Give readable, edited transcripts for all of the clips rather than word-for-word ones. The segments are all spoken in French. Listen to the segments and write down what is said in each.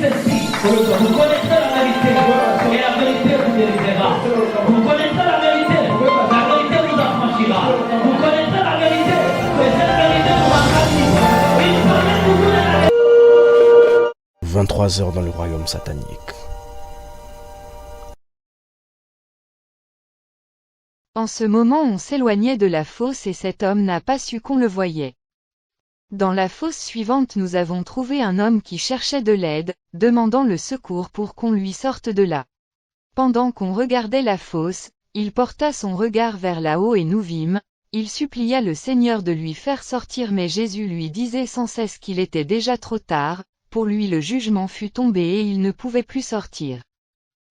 celle-ci. Vous connaissez la vérité, et la vérité vous délivrera. Vous connaissez la vérité vous affranchira. Vous connaissez la vérité, et cette vérité vous rendra libre. Il fallait vous donner la vérité. 23 heures dans le royaume satanique. En ce moment on s'éloignait de la fosse et cet homme n'a pas su qu'on le voyait. Dans la fosse suivante nous avons trouvé un homme qui cherchait de l'aide, demandant le secours pour qu'on lui sorte de là. Pendant qu'on regardait la fosse, il porta son regard vers là-haut et nous vîmes, il supplia le Seigneur de lui faire sortir mais Jésus lui disait sans cesse qu'il était déjà trop tard, pour lui le jugement fut tombé et il ne pouvait plus sortir.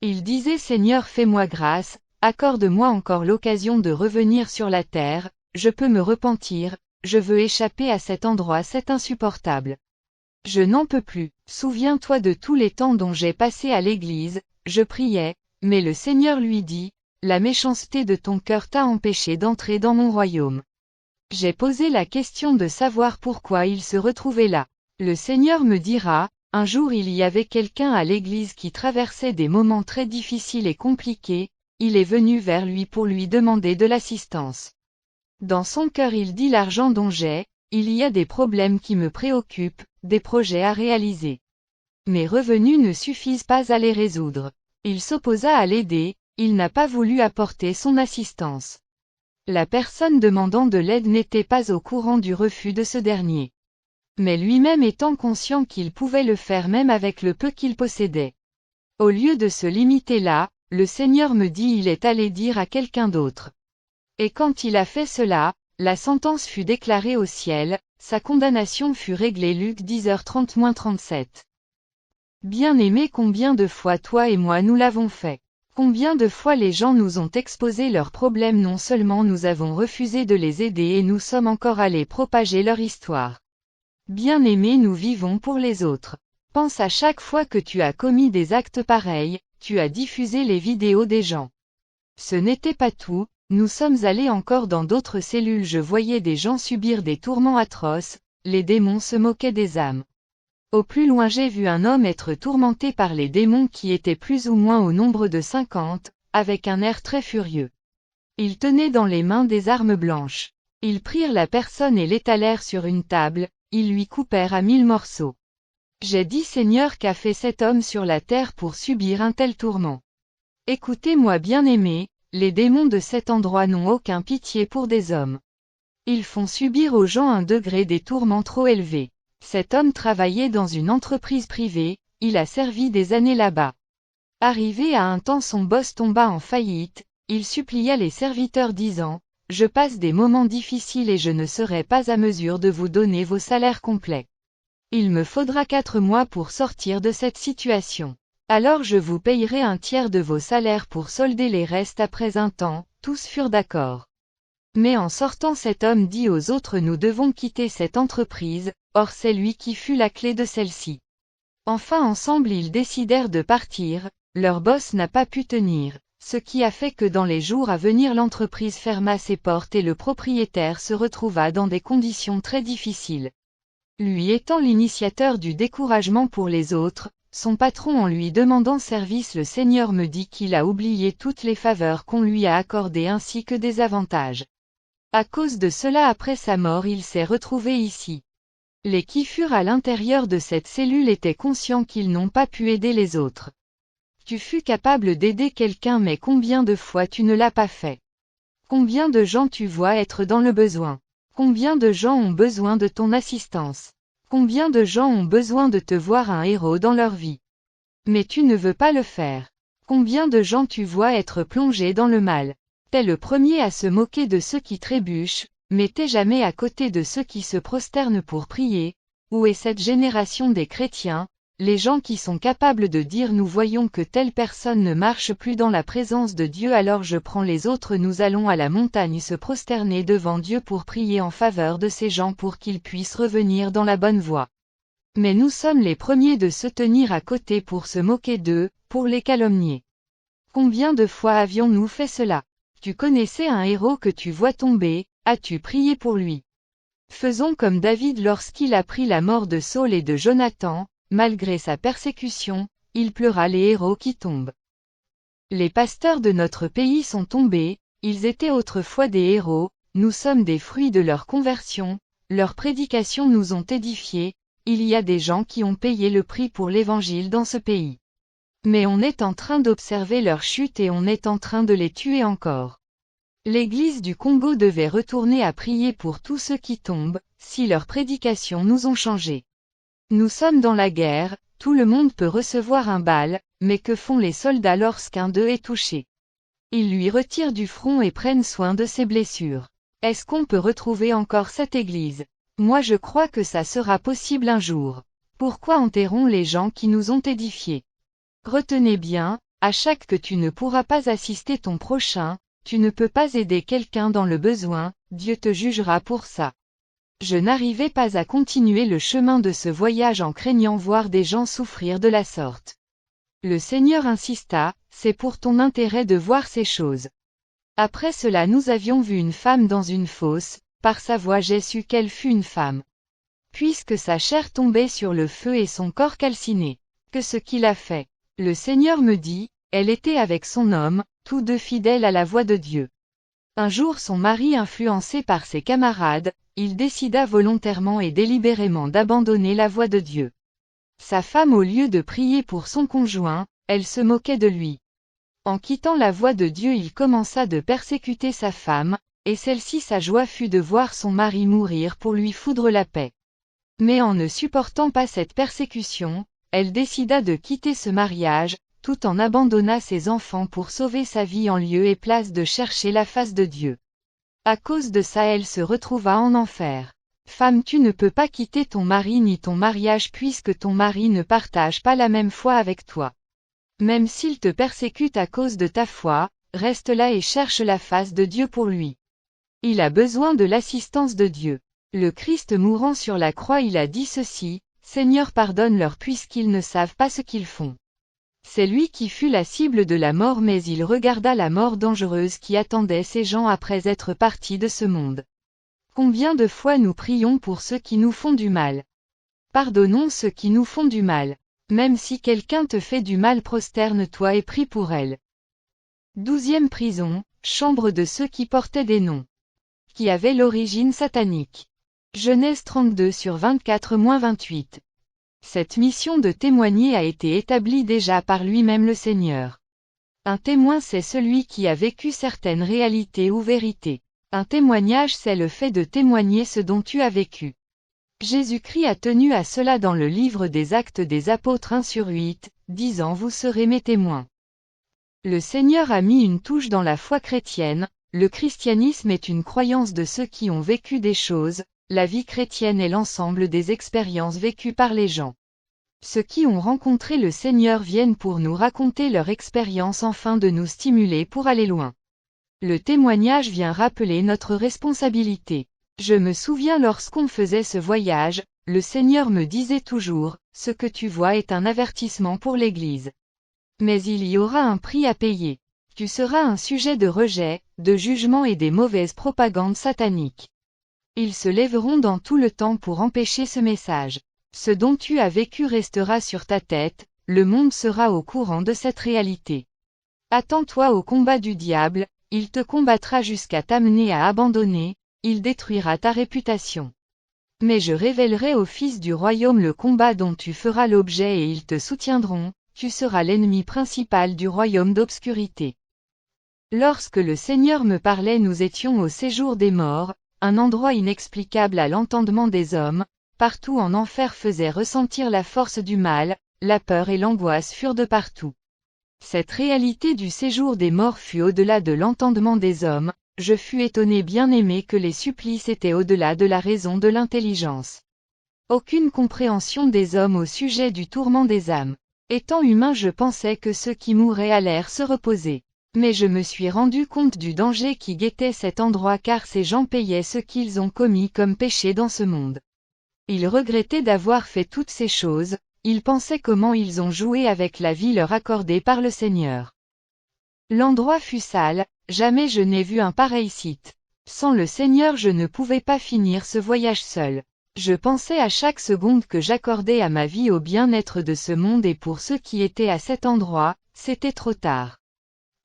Il disait Seigneur fais-moi grâce, accorde-moi encore l'occasion de revenir sur la terre, je peux me repentir, je veux échapper à cet endroit c'est insupportable. Je n'en peux plus, souviens-toi de tous les temps dont j'ai passé à l'église, je priais, mais le Seigneur lui dit, la méchanceté de ton cœur t'a empêché d'entrer dans mon royaume. J'ai posé la question de savoir pourquoi il se retrouvait là. Le Seigneur me dira, un jour il y avait quelqu'un à l'église qui traversait des moments très difficiles et compliqués, il est venu vers lui pour lui demander de l'assistance. Dans son cœur il dit l'argent dont j'ai, il y a des problèmes qui me préoccupent, des projets à réaliser. Mes revenus ne suffisent pas à les résoudre. Il s'opposa à l'aider, il n'a pas voulu apporter son assistance. La personne demandant de l'aide n'était pas au courant du refus de ce dernier. Mais lui-même étant conscient qu'il pouvait le faire même avec le peu qu'il possédait. Au lieu de se limiter là, le Seigneur me dit il est allé dire à quelqu'un d'autre. Et quand il a fait cela, la sentence fut déclarée au ciel, sa condamnation fut réglée Luc 10h30-37. Bien-aimé, combien de fois toi et moi nous l'avons fait? Combien de fois les gens nous ont exposé leurs problèmes, non seulement nous avons refusé de les aider et nous sommes encore allés propager leur histoire. Bien-aimé, nous vivons pour les autres. Pense à chaque fois que tu as commis des actes pareils, tu as diffusé les vidéos des gens. Ce n'était pas tout. Nous sommes allés encore dans d'autres cellules, je voyais des gens subir des tourments atroces, les démons se moquaient des âmes. Au plus loin j'ai vu un homme être tourmenté par les démons qui étaient plus ou moins au nombre de 50, avec un air très furieux. Ils tenaient dans les mains des armes blanches. Ils prirent la personne et l'étalèrent sur une table, ils lui coupèrent à 1000 morceaux. J'ai dit Seigneur, qu'a fait cet homme sur la terre pour subir un tel tourment? Écoutez-moi bien-aimés, les démons de cet endroit n'ont aucun pitié pour des hommes. Ils font subir aux gens un degré des tourments trop élevé. Cet homme travaillait dans une entreprise privée, il a servi des années là-bas. Arrivé à un temps son boss tomba en faillite, il supplia les serviteurs disant, « Je passe des moments difficiles et je ne serai pas à mesure de vous donner vos salaires complets. Il me faudra 4 mois pour sortir de cette situation. Alors je vous payerai un tiers de vos salaires pour solder les restes après un temps. » Tous furent d'accord. Mais en sortant cet homme dit aux autres nous devons quitter cette entreprise, or c'est lui qui fut la clé de celle-ci. Enfin ensemble ils décidèrent de partir, leur boss n'a pas pu tenir, ce qui a fait que dans les jours à venir l'entreprise ferma ses portes et le propriétaire se retrouva dans des conditions très difficiles. Lui étant l'initiateur du découragement pour les autres, son patron en lui demandant service, le Seigneur me dit qu'il a oublié toutes les faveurs qu'on lui a accordées ainsi que des avantages. À cause de cela après sa mort il s'est retrouvé ici. Les qui furent à l'intérieur de cette cellule étaient conscients qu'ils n'ont pas pu aider les autres. Tu fus capable d'aider quelqu'un mais combien de fois tu ne l'as pas fait? Combien de gens tu vois être dans le besoin? Combien de gens ont besoin de ton assistance? Combien de gens ont besoin de te voir un héros dans leur vie? Mais tu ne veux pas le faire. Combien de gens tu vois être plongés dans le mal? T'es le premier à se moquer de ceux qui trébuchent, mais t'es jamais à côté de ceux qui se prosternent pour prier. Où est cette génération des chrétiens, les gens qui sont capables de dire nous voyons que telle personne ne marche plus dans la présence de Dieu, alors je prends les autres, nous allons à la montagne se prosterner devant Dieu pour prier en faveur de ces gens pour qu'ils puissent revenir dans la bonne voie. Mais nous sommes les premiers de se tenir à côté pour se moquer d'eux, pour les calomnier. Combien de fois avions-nous fait cela? Tu connaissais un héros que tu vois tomber, as-tu prié pour lui? Faisons comme David lorsqu'il apprit la mort de Saul et de Jonathan, malgré sa persécution, il pleura les héros qui tombent. Les pasteurs de notre pays sont tombés, ils étaient autrefois des héros, nous sommes des fruits de leur conversion, leurs prédications nous ont édifiés, il y a des gens qui ont payé le prix pour l'évangile dans ce pays. Mais on est en train d'observer leur chute et on est en train de les tuer encore. L'Église du Congo devait retourner à prier pour tous ceux qui tombent, si leurs prédications nous ont changés. Nous sommes dans la guerre, tout le monde peut recevoir un bal, mais que font les soldats lorsqu'un d'eux est touché? Ils lui retirent du front et prennent soin de ses blessures. Est-ce qu'on peut retrouver encore cette Église? Moi je crois que ça sera possible un jour. Pourquoi enterrons les gens qui nous ont édifiés? Retenez bien, à chaque que tu ne pourras pas assister ton prochain, tu ne peux pas aider quelqu'un dans le besoin, Dieu te jugera pour ça. Je n'arrivais pas à continuer le chemin de ce voyage en craignant voir des gens souffrir de la sorte. Le Seigneur insista, c'est pour ton intérêt de voir ces choses. Après cela nous avions vu une femme dans une fosse, par sa voix j'ai su qu'elle fut une femme. Puisque sa chair tombait sur le feu et son corps calciné. Que ce qu'il a fait. Le Seigneur me dit, elle était avec son homme, tous deux fidèles à la voix de Dieu. Un jour son mari influencé par ses camarades, il décida volontairement et délibérément d'abandonner la voix de Dieu. Sa femme au lieu de prier pour son conjoint, elle se moquait de lui. En quittant la voix de Dieu il commença de persécuter sa femme, et celle-ci sa joie fut de voir son mari mourir pour lui foudre la paix. Mais en ne supportant pas cette persécution, elle décida de quitter ce mariage, tout en abandonna ses enfants pour sauver sa vie en lieu et place de chercher la face de Dieu. À cause de ça elle se retrouva en enfer. Femme, tu ne peux pas quitter ton mari ni ton mariage puisque ton mari ne partage pas la même foi avec toi. Même s'il te persécute à cause de ta foi, reste là et cherche la face de Dieu pour lui. Il a besoin de l'assistance de Dieu. Le Christ mourant sur la croix il a dit ceci, Seigneur pardonne-leur puisqu'ils ne savent pas ce qu'ils font. C'est lui qui fut la cible de la mort mais il regarda la mort dangereuse qui attendait ces gens après être partis de ce monde. Combien de fois nous prions pour ceux qui nous font du mal? Pardonnons ceux qui nous font du mal. Même si quelqu'un te fait du mal prosterne-toi et prie pour elle. 12e prison, chambre de ceux qui portaient des noms. Qui avaient l'origine satanique. Genèse 32 sur 24-28. Cette mission de témoigner a été établie déjà par lui-même le Seigneur. Un témoin c'est celui qui a vécu certaines réalités ou vérités. Un témoignage c'est le fait de témoigner ce dont tu as vécu. Jésus-Christ a tenu à cela dans le livre des Actes des Apôtres 1 sur 8, disant vous serez mes témoins. Le Seigneur a mis une touche dans la foi chrétienne, le christianisme est une croyance de ceux qui ont vécu des choses, la vie chrétienne est l'ensemble des expériences vécues par les gens. Ceux qui ont rencontré le Seigneur viennent pour nous raconter leur expérience afin de nous stimuler pour aller loin. Le témoignage vient rappeler notre responsabilité. Je me souviens lorsqu'on faisait ce voyage, le Seigneur me disait toujours, ce que tu vois est un avertissement pour l'Église. Mais il y aura un prix à payer. Tu seras un sujet de rejet, de jugement et des mauvaises propagandes sataniques. Ils se lèveront dans tout le temps pour empêcher ce message. Ce dont tu as vécu restera sur ta tête, le monde sera au courant de cette réalité. Attends-toi au combat du diable, il te combattra jusqu'à t'amener à abandonner, il détruira ta réputation. Mais je révélerai aux fils du royaume le combat dont tu feras l'objet et ils te soutiendront, tu seras l'ennemi principal du royaume d'obscurité. Lorsque le Seigneur me parlait nous étions au séjour des morts, un endroit inexplicable à l'entendement des hommes, partout en enfer faisait ressentir la force du mal, la peur et l'angoisse furent de partout. Cette réalité du séjour des morts fut au-delà de l'entendement des hommes, je fus étonné bien-aimé que les supplices étaient au-delà de la raison de l'intelligence. Aucune compréhension des hommes au sujet du tourment des âmes. Étant humain je pensais que ceux qui mouraient allèrent se reposer. Mais je me suis rendu compte du danger qui guettait cet endroit car ces gens payaient ce qu'ils ont commis comme péché dans ce monde. Ils regrettaient d'avoir fait toutes ces choses, ils pensaient comment ils ont joué avec la vie leur accordée par le Seigneur. L'endroit fut sale, jamais je n'ai vu un pareil site. Sans le Seigneur je ne pouvais pas finir ce voyage seul. Je pensais à chaque seconde que j'accordais à ma vie au bien-être de ce monde et pour ceux qui étaient à cet endroit, c'était trop tard.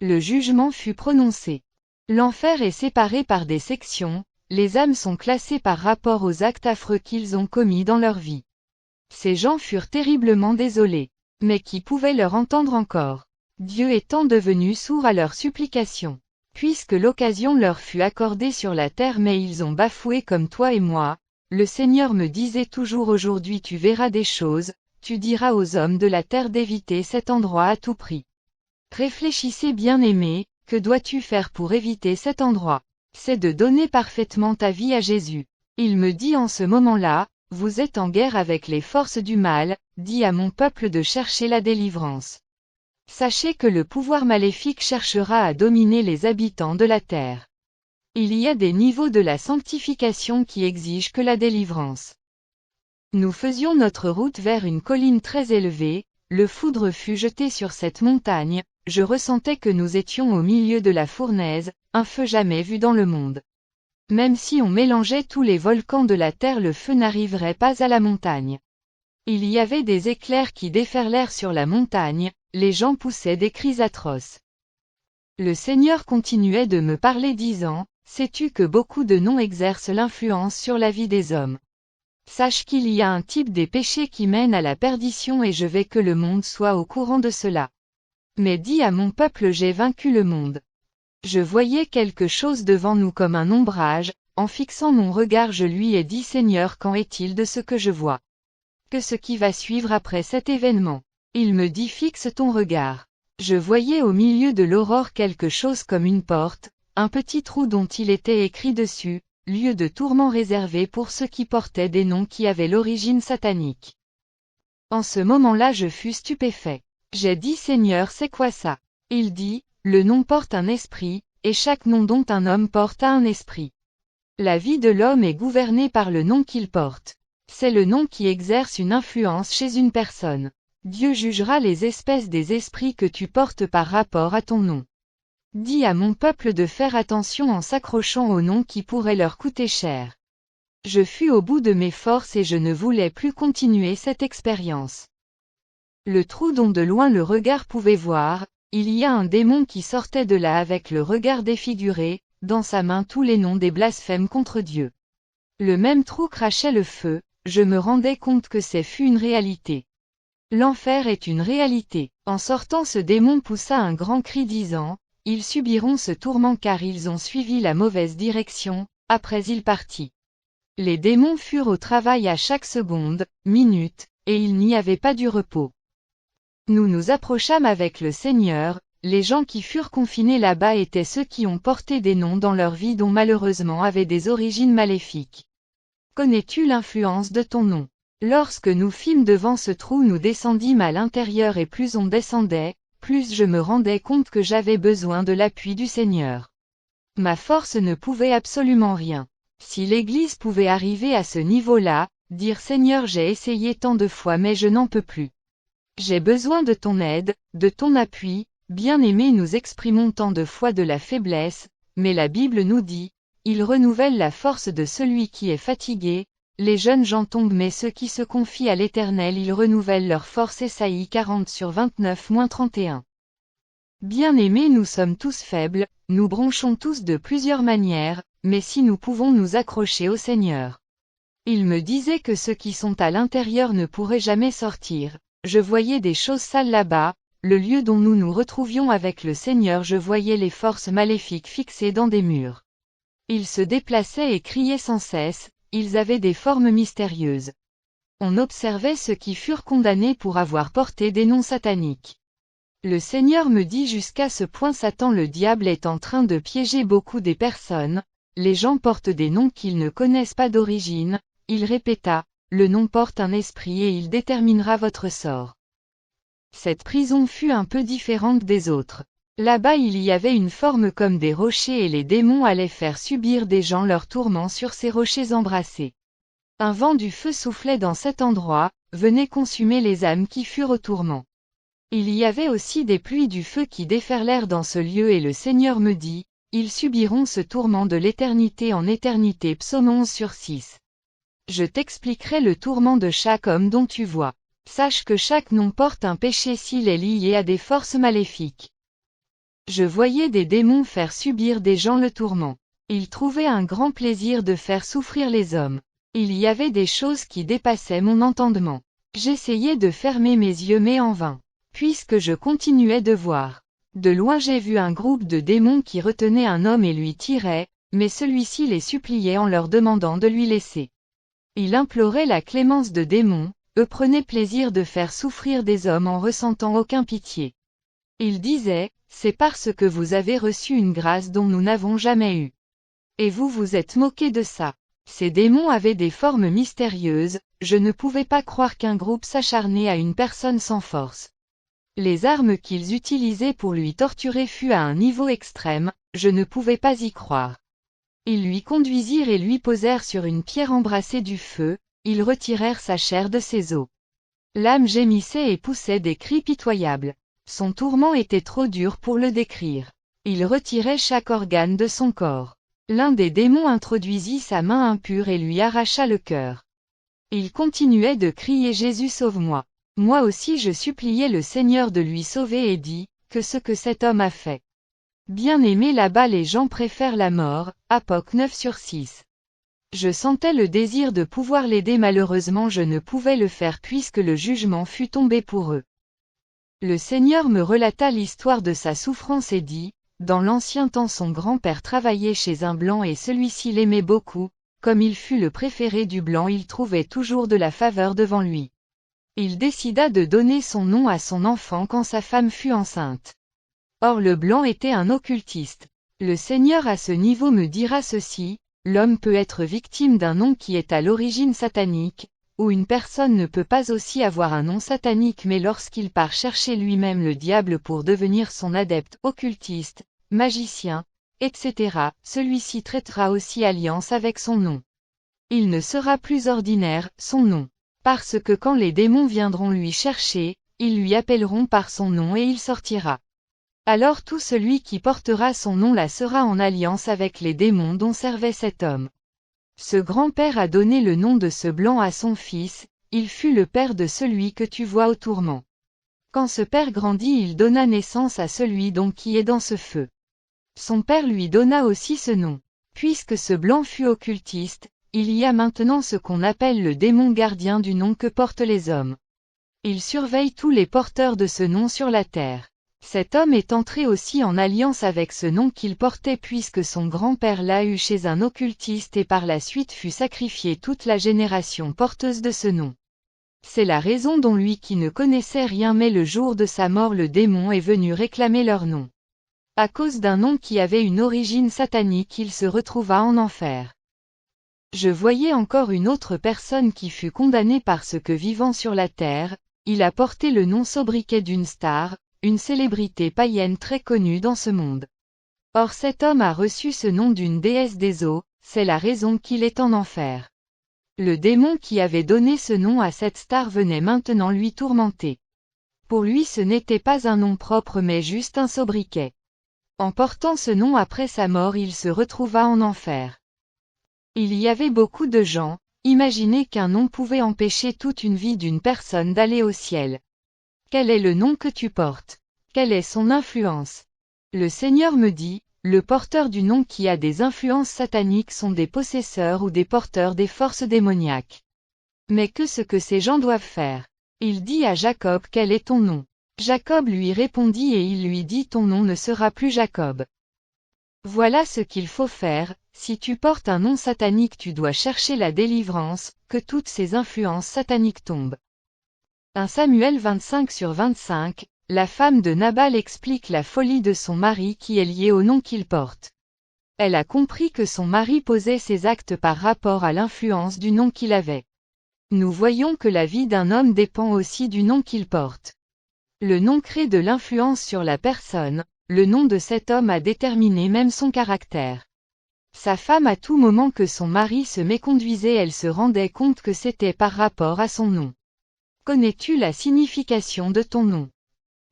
Le jugement fut prononcé. L'enfer est séparé par des sections, les âmes sont classées par rapport aux actes affreux qu'ils ont commis dans leur vie. Ces gens furent terriblement désolés. Mais qui pouvait leur entendre encore? Dieu étant devenu sourd à leurs supplications. Puisque l'occasion leur fut accordée sur la terre mais ils ont bafoué comme toi et moi, le Seigneur me disait toujours aujourd'hui tu verras des choses, tu diras aux hommes de la terre d'éviter cet endroit à tout prix. Réfléchissez bien-aimés, que dois-tu faire pour éviter cet endroit? C'est de donner parfaitement ta vie à Jésus. Il me dit en ce moment-là, vous êtes en guerre avec les forces du mal, dis à mon peuple de chercher la délivrance. Sachez que le pouvoir maléfique cherchera à dominer les habitants de la terre. Il y a des niveaux de la sanctification qui exigent que la délivrance. Nous faisions notre route vers une colline très élevée, le foudre fut jeté sur cette montagne, je ressentais que nous étions au milieu de la fournaise, un feu jamais vu dans le monde. Même si on mélangeait tous les volcans de la terre le feu n'arriverait pas à la montagne. Il y avait des éclairs qui déferlèrent sur la montagne, les gens poussaient des cris atroces. Le Seigneur continuait de me parler disant, sais-tu que beaucoup de noms exercent l'influence sur la vie des hommes? Sache qu'il y a un type des péchés qui mène à la perdition et je veux que le monde soit au courant de cela. Mais dis à mon peuple j'ai vaincu le monde. Je voyais quelque chose devant nous comme un ombrage, en fixant mon regard je lui ai dit Seigneur qu'en est-il de ce que je vois? Que ce qui va suivre après cet événement? Il me dit fixe ton regard. Je voyais au milieu de l'aurore quelque chose comme une porte, un petit trou dont il était écrit dessus, lieu de tourment réservé pour ceux qui portaient des noms qui avaient l'origine satanique. En ce moment-là je fus stupéfait. J'ai dit Seigneur c'est quoi ça? Il dit, le nom porte un esprit, et chaque nom dont un homme porte a un esprit. La vie de l'homme est gouvernée par le nom qu'il porte. C'est le nom qui exerce une influence chez une personne. Dieu jugera les espèces des esprits que tu portes par rapport à ton nom. Dis à mon peuple de faire attention en s'accrochant aux noms qui pourraient leur coûter cher. Je fus au bout de mes forces et je ne voulais plus continuer cette expérience. Le trou dont de loin le regard pouvait voir, il y a un démon qui sortait de là avec le regard défiguré, dans sa main tous les noms des blasphèmes contre Dieu. Le même trou crachait le feu, je me rendais compte que c'est fut une réalité. L'enfer est une réalité. En sortant ce démon poussa un grand cri disant, ils subiront ce tourment car ils ont suivi la mauvaise direction, après il partit. Les démons furent au travail à chaque seconde, minute, et il n'y avait pas du repos. Nous nous approchâmes avec le Seigneur, les gens qui furent confinés là-bas étaient ceux qui ont porté des noms dans leur vie dont malheureusement avaient des origines maléfiques. Connais-tu l'influence de ton nom? Lorsque nous fîmes devant ce trou nous descendîmes à l'intérieur et plus on descendait, plus je me rendais compte que j'avais besoin de l'appui du Seigneur. Ma force ne pouvait absolument rien. Si l'Église pouvait arriver à ce niveau-là, dire Seigneur j'ai essayé tant de fois mais je n'en peux plus. J'ai besoin de ton aide, de ton appui, bien-aimé nous exprimons tant de fois de la faiblesse, mais la Bible nous dit, il renouvelle la force de celui qui est fatigué, les jeunes gens tombent mais ceux qui se confient à l'Éternel il renouvelle leur force Ésaïe 40/29-31. Bien-aimés nous sommes tous faibles, nous bronchons tous de plusieurs manières, mais si nous pouvons nous accrocher au Seigneur. Il me disait que ceux qui sont à l'intérieur ne pourraient jamais sortir. Je voyais des choses sales là-bas, le lieu dont nous nous retrouvions avec le Seigneur je voyais les forces maléfiques fixées dans des murs. Ils se déplaçaient et criaient sans cesse, ils avaient des formes mystérieuses. On observait ceux qui furent condamnés pour avoir porté des noms sataniques. Le Seigneur me dit jusqu'à ce point Satan le diable est en train de piéger beaucoup des personnes, les gens portent des noms qu'ils ne connaissent pas d'origine, il répéta. Le nom porte un esprit et il déterminera votre sort. Cette prison fut un peu différente des autres. Là-bas il y avait une forme comme des rochers et les démons allaient faire subir des gens leurs tourments sur ces rochers embrassés. Un vent du feu soufflait dans cet endroit, venait consumer les âmes qui furent au tourment. Il y avait aussi des pluies du feu qui déferlèrent dans ce lieu et le Seigneur me dit, ils subiront ce tourment de l'éternité en éternité. Psaume 11/6. Je t'expliquerai le tourment de chaque homme dont tu vois. Sache que chaque nom porte un péché s'il est lié à des forces maléfiques. Je voyais des démons faire subir des gens le tourment. Ils trouvaient un grand plaisir de faire souffrir les hommes. Il y avait des choses qui dépassaient mon entendement. J'essayais de fermer mes yeux mais en vain. Puisque je continuais de voir. De loin j'ai vu un groupe de démons qui retenaient un homme et lui tiraient, mais celui-ci les suppliait en leur demandant de lui laisser. Il implorait la clémence de démons, eux prenaient plaisir de faire souffrir des hommes en ressentant aucun pitié. Il disait, c'est parce que vous avez reçu une grâce dont nous n'avons jamais eu. Et vous vous êtes moqué de ça. Ces démons avaient des formes mystérieuses, je ne pouvais pas croire qu'un groupe s'acharnait à une personne sans force. Les armes qu'ils utilisaient pour lui torturer furent à un niveau extrême, je ne pouvais pas y croire. Ils lui conduisirent et lui posèrent sur une pierre embrassée du feu, ils retirèrent sa chair de ses os. L'âme gémissait et poussait des cris pitoyables. Son tourment était trop dur pour le décrire. Il retirait chaque organe de son corps. L'un des démons introduisit sa main impure et lui arracha le cœur. Il continuait de crier « Jésus sauve-moi ». Moi aussi je suppliais le Seigneur de lui sauver et dis, que ce que cet homme a fait. Bien-aimé, là-bas les gens préfèrent la mort, Apoc 9/6. Je sentais le désir de pouvoir l'aider, malheureusement je ne pouvais le faire puisque le jugement fut tombé pour eux. Le Seigneur me relata l'histoire de sa souffrance et dit, dans l'ancien temps son grand-père travaillait chez un blanc et celui-ci l'aimait beaucoup, comme il fut le préféré du blanc il trouvait toujours de la faveur devant lui. Il décida de donner son nom à son enfant quand sa femme fut enceinte. Or le blanc était un occultiste. Le Seigneur à ce niveau me dira ceci, l'homme peut être victime d'un nom qui est à l'origine satanique, ou une personne ne peut pas aussi avoir un nom satanique mais lorsqu'il part chercher lui-même le diable pour devenir son adepte occultiste, magicien, etc., celui-ci traitera aussi alliance avec son nom. Il ne sera plus ordinaire, son nom. Parce que quand les démons viendront lui chercher, ils lui appelleront par son nom et il sortira. Alors tout celui qui portera son nom là sera en alliance avec les démons dont servait cet homme. Ce grand-père a donné le nom de ce blanc à son fils, il fut le père de celui que tu vois au tourment. Quand ce père grandit il donna naissance à celui donc qui est dans ce feu. Son père lui donna aussi ce nom. Puisque ce blanc fut occultiste, il y a maintenant ce qu'on appelle le démon gardien du nom que portent les hommes. Il surveille tous les porteurs de ce nom sur la terre. Cet homme est entré aussi en alliance avec ce nom qu'il portait puisque son grand-père l'a eu chez un occultiste et par la suite fut sacrifié toute la génération porteuse de ce nom. C'est la raison dont lui qui ne connaissait rien mais le jour de sa mort le démon est venu réclamer leur nom. À cause d'un nom qui avait une origine satanique il se retrouva en enfer. Je voyais encore une autre personne qui fut condamnée parce que vivant sur la terre, il a porté le nom sobriquet d'une star, une célébrité païenne très connue dans ce monde. Or cet homme a reçu ce nom d'une déesse des eaux, c'est la raison qu'il est en enfer. Le démon qui avait donné ce nom à cette star venait maintenant lui tourmenter. Pour lui ce n'était pas un nom propre mais juste un sobriquet. En portant ce nom après sa mort il se retrouva en enfer. Il y avait beaucoup de gens, imaginez qu'un nom pouvait empêcher toute une vie d'une personne d'aller au ciel. Quel est le nom que tu portes? Quelle est son influence? Le Seigneur me dit, le porteur du nom qui a des influences sataniques sont des possesseurs ou des porteurs des forces démoniaques. Mais que ce que ces gens doivent faire? Il dit à Jacob quel est ton nom? Jacob lui répondit et il lui dit ton nom ne sera plus Jacob. Voilà ce qu'il faut faire, si tu portes un nom satanique tu dois chercher la délivrance, que toutes ces influences sataniques tombent. 1 Samuel 25/25, la femme de Nabal explique la folie de son mari qui est liée au nom qu'il porte. Elle a compris que son mari posait ses actes par rapport à l'influence du nom qu'il avait. Nous voyons que la vie d'un homme dépend aussi du nom qu'il porte. Le nom crée de l'influence sur la personne, le nom de cet homme a déterminé même son caractère. Sa femme à tout moment que son mari se méconduisait elle se rendait compte que c'était par rapport à son nom. Connais-tu la signification de ton nom?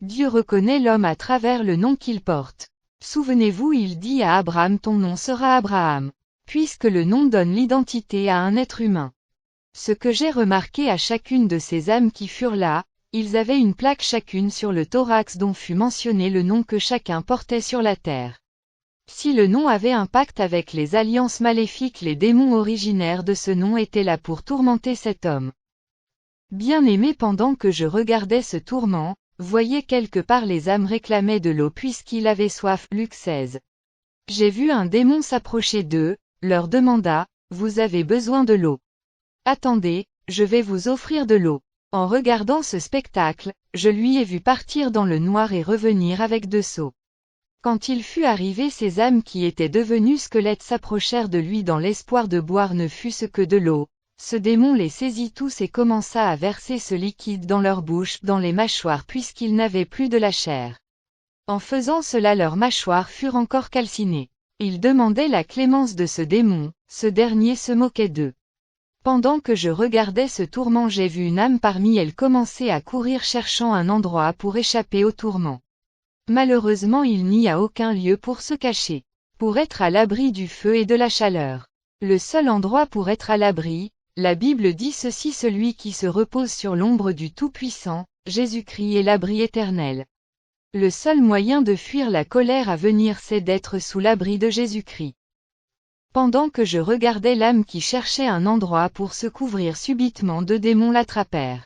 Dieu reconnaît l'homme à travers le nom qu'il porte. Souvenez-vous il dit à Abraham ton nom sera Abraham. Puisque le nom donne l'identité à un être humain. Ce que j'ai remarqué à chacune de ces âmes qui furent là, ils avaient une plaque chacune sur le thorax dont fut mentionné le nom que chacun portait sur la terre. Si le nom avait un pacte avec les alliances maléfiques, les démons originaires de ce nom étaient là pour tourmenter cet homme. Bien-aimé, pendant que je regardais ce tourment, voyez quelque part les âmes réclamaient de l'eau puisqu'il avait soif. Luc 16. J'ai vu un démon s'approcher d'eux, leur demanda, vous avez besoin de l'eau. Attendez, je vais vous offrir de l'eau. En regardant ce spectacle, je lui ai vu partir dans le noir et revenir avec 2 seaux. Quand il fut arrivé, ces âmes qui étaient devenues squelettes s'approchèrent de lui dans l'espoir de boire ne fût-ce que de l'eau. Ce démon les saisit tous et commença à verser ce liquide dans leur bouche, dans les mâchoires puisqu'ils n'avaient plus de la chair. En faisant cela, leurs mâchoires furent encore calcinées. Ils demandaient la clémence de ce démon, ce dernier se moquait d'eux. Pendant que je regardais ce tourment, j'ai vu une âme parmi elles commencer à courir cherchant un endroit pour échapper au tourment. Malheureusement, il n'y a aucun lieu pour se cacher, pour être à l'abri du feu et de la chaleur. Le seul endroit pour être à l'abri, la Bible dit ceci: celui qui se repose sur l'ombre du Tout-Puissant, Jésus-Christ est l'abri éternel. Le seul moyen de fuir la colère à venir, c'est d'être sous l'abri de Jésus-Christ. Pendant que je regardais l'âme qui cherchait un endroit pour se couvrir, subitement 2 démons l'attrapèrent.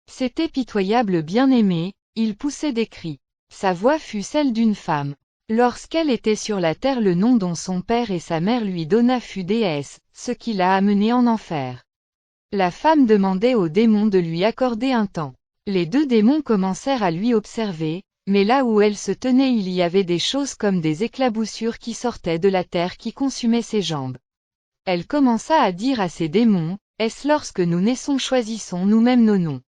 C'était pitoyable, bien-aimé, il poussait des cris. Sa voix fut celle d'une femme. Lorsqu'elle était sur la terre, le nom dont son père et sa mère lui donna fut déesse, ce qui l'a amenée en enfer. La femme demandait aux démons de lui accorder un temps. Les 2 démons commencèrent à lui observer, mais là où elle se tenait il y avait des choses comme des éclaboussures qui sortaient de la terre qui consumaient ses jambes. Elle commença à dire à ces démons, « Est-ce lorsque nous naissons choisissons nous-mêmes nos noms ?»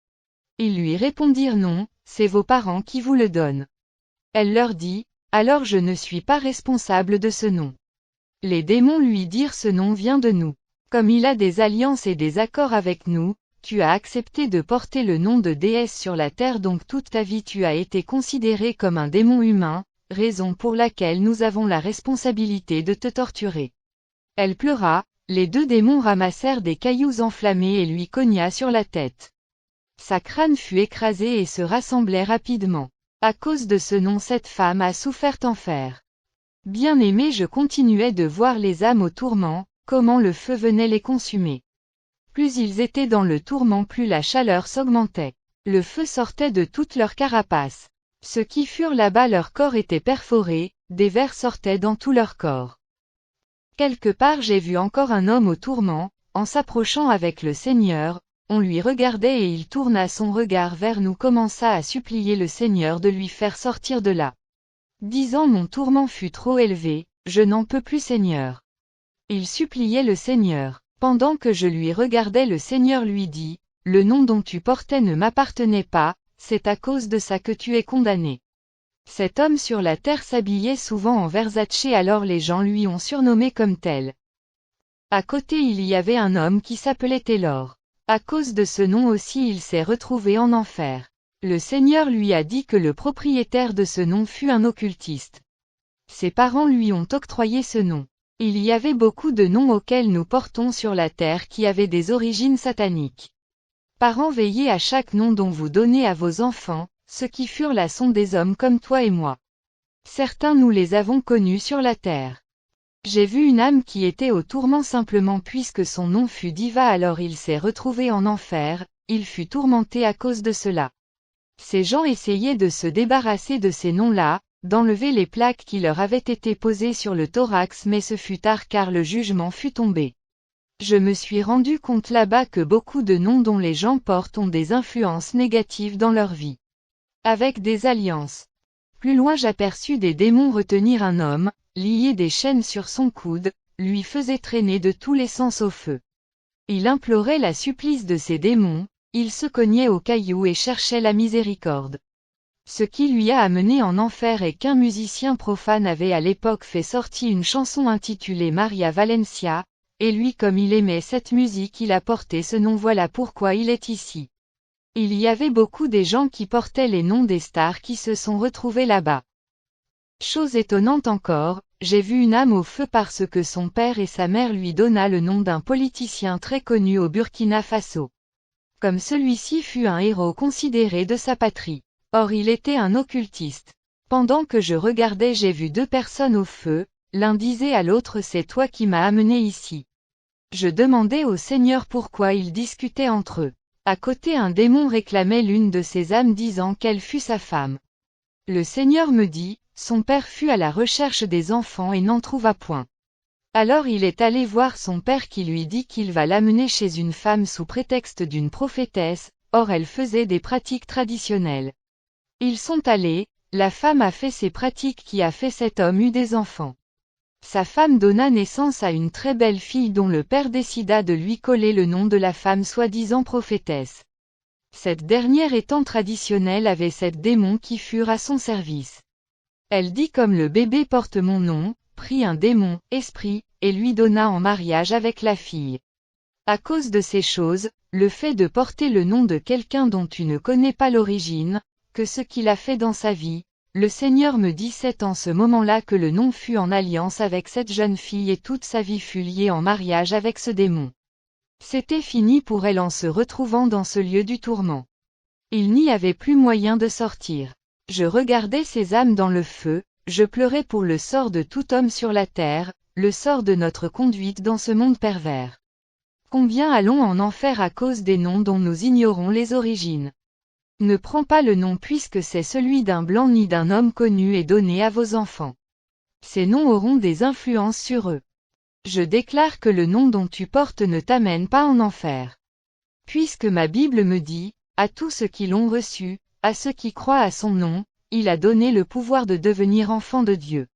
Ils lui répondirent non, c'est vos parents qui vous le donnent. Elle leur dit, alors je ne suis pas responsable de ce nom. Les démons lui dirent ce nom vient de nous. Comme il a des alliances et des accords avec nous, tu as accepté de porter le nom de déesse sur la terre, donc toute ta vie tu as été considéré comme un démon humain, raison pour laquelle nous avons la responsabilité de te torturer. Elle pleura, les 2 démons ramassèrent des cailloux enflammés et lui cogna sur la tête. Sa crâne fut écrasé et se rassemblait rapidement. À cause de ce nom, cette femme a souffert enfer. Bien-aimé, je continuais de voir les âmes au tourment, comment le feu venait les consumer. Plus ils étaient dans le tourment, plus la chaleur s'augmentait. Le feu sortait de toute leur carapace. Ceux qui furent là-bas, leur corps était perforé, des vers sortaient dans tout leur corps. Quelque part j'ai vu encore un homme au tourment, en s'approchant avec le Seigneur, on lui regardait et il tourna son regard vers nous, commença à supplier le Seigneur de lui faire sortir de là. Disant, mon tourment fut trop élevé, je n'en peux plus Seigneur. Il suppliait le Seigneur. Pendant que je lui regardais, le Seigneur lui dit, le nom dont tu portais ne m'appartenait pas, c'est à cause de ça que tu es condamné. Cet homme sur la terre s'habillait souvent en Versace, alors les gens lui ont surnommé comme tel. À côté il y avait un homme qui s'appelait Taylor. À cause de ce nom aussi il s'est retrouvé en enfer. Le Seigneur lui a dit que le propriétaire de ce nom fut un occultiste. Ses parents lui ont octroyé ce nom. Il y avait beaucoup de noms auxquels nous portons sur la terre qui avaient des origines sataniques. Parents, veillez à chaque nom dont vous donnez à vos enfants, ceux qui furent là sont des hommes comme toi et moi. Certains nous les avons connus sur la terre. J'ai vu une âme qui était au tourment simplement puisque son nom fut Diva, alors il s'est retrouvé en enfer, il fut tourmenté à cause de cela. Ces gens essayaient de se débarrasser de ces noms-là, d'enlever les plaques qui leur avaient été posées sur le thorax, mais ce fut tard car le jugement fut tombé. Je me suis rendu compte là-bas que beaucoup de noms dont les gens portent ont des influences négatives dans leur vie. Avec des alliances. Plus loin j'aperçus des démons retenir un homme, lier des chaînes sur son coude, lui faisait traîner de tous les sens au feu. Il implorait la supplice de ces démons, il se cognait aux cailloux et cherchait la miséricorde. Ce qui lui a amené en enfer est qu'un musicien profane avait à l'époque fait sortir une chanson intitulée Maria Valencia, et lui comme il aimait cette musique il a porté ce nom, voilà pourquoi il est ici. Il y avait beaucoup des gens qui portaient les noms des stars qui se sont retrouvés là-bas. Chose étonnante encore, j'ai vu une âme au feu parce que son père et sa mère lui donna le nom d'un politicien très connu au Burkina Faso. Comme celui-ci fut un héros considéré de sa patrie. Or il était un occultiste. Pendant que je regardais, j'ai vu deux personnes au feu, l'un disait à l'autre: c'est toi qui m'as amené ici. Je demandais au Seigneur pourquoi ils discutaient entre eux. À côté, un démon réclamait l'une de ces âmes disant qu'elle fût sa femme. Le Seigneur me dit: son père fut à la recherche des enfants et n'en trouva point. Alors il est allé voir son père qui lui dit qu'il va l'amener chez une femme sous prétexte d'une prophétesse, or elle faisait des pratiques traditionnelles. Ils sont allés, la femme a fait ces pratiques qui a fait cet homme eut des enfants. Sa femme donna naissance à une très belle fille dont le père décida de lui coller le nom de la femme soi-disant prophétesse. Cette dernière étant traditionnelle avait 7 démons qui furent à son service. Elle dit: comme le bébé porte mon nom, prit un démon, esprit, et lui donna en mariage avec la fille. À cause de ces choses, le fait de porter le nom de quelqu'un dont tu ne connais pas l'origine, que ce qu'il a fait dans sa vie, le Seigneur me dit: c'est en ce moment-là que le nom fut en alliance avec cette jeune fille et toute sa vie fut liée en mariage avec ce démon. C'était fini pour elle en se retrouvant dans ce lieu du tourment. Il n'y avait plus moyen de sortir. Je regardais ces âmes dans le feu, je pleurais pour le sort de tout homme sur la terre, le sort de notre conduite dans ce monde pervers. Combien allons en enfer à cause des noms dont nous ignorons les origines? Ne prends pas le nom puisque c'est celui d'un blanc ni d'un homme connu et donné à vos enfants. Ces noms auront des influences sur eux. Je déclare que le nom dont tu portes ne t'amène pas en enfer. Puisque ma Bible me dit: à tous ceux qui l'ont reçu, à ceux qui croient à son nom, il a donné le pouvoir de devenir enfants de Dieu.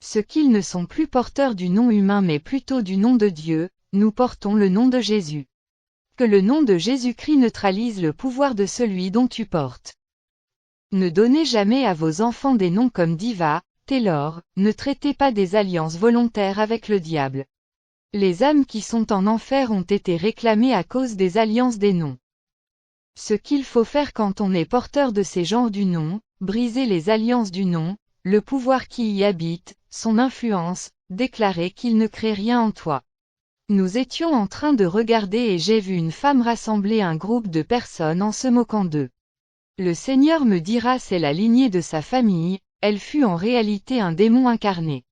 Ceux qu'ils ne sont plus porteurs du nom humain mais plutôt du nom de Dieu, nous portons le nom de Jésus. Que le nom de Jésus-Christ neutralise le pouvoir de celui dont tu portes. Ne donnez jamais à vos enfants des noms comme Diva, Taylor, ne traitez pas des alliances volontaires avec le diable. Les âmes qui sont en enfer ont été réclamées à cause des alliances des noms. Ce qu'il faut faire quand on est porteur de ces genres du nom, briser les alliances du nom, le pouvoir qui y habite, son influence, déclarer qu'il ne crée rien en toi. Nous étions en train de regarder et j'ai vu une femme rassembler un groupe de personnes en se moquant d'eux. Le Seigneur me dira: c'est la lignée de sa famille, elle fut en réalité un démon incarné.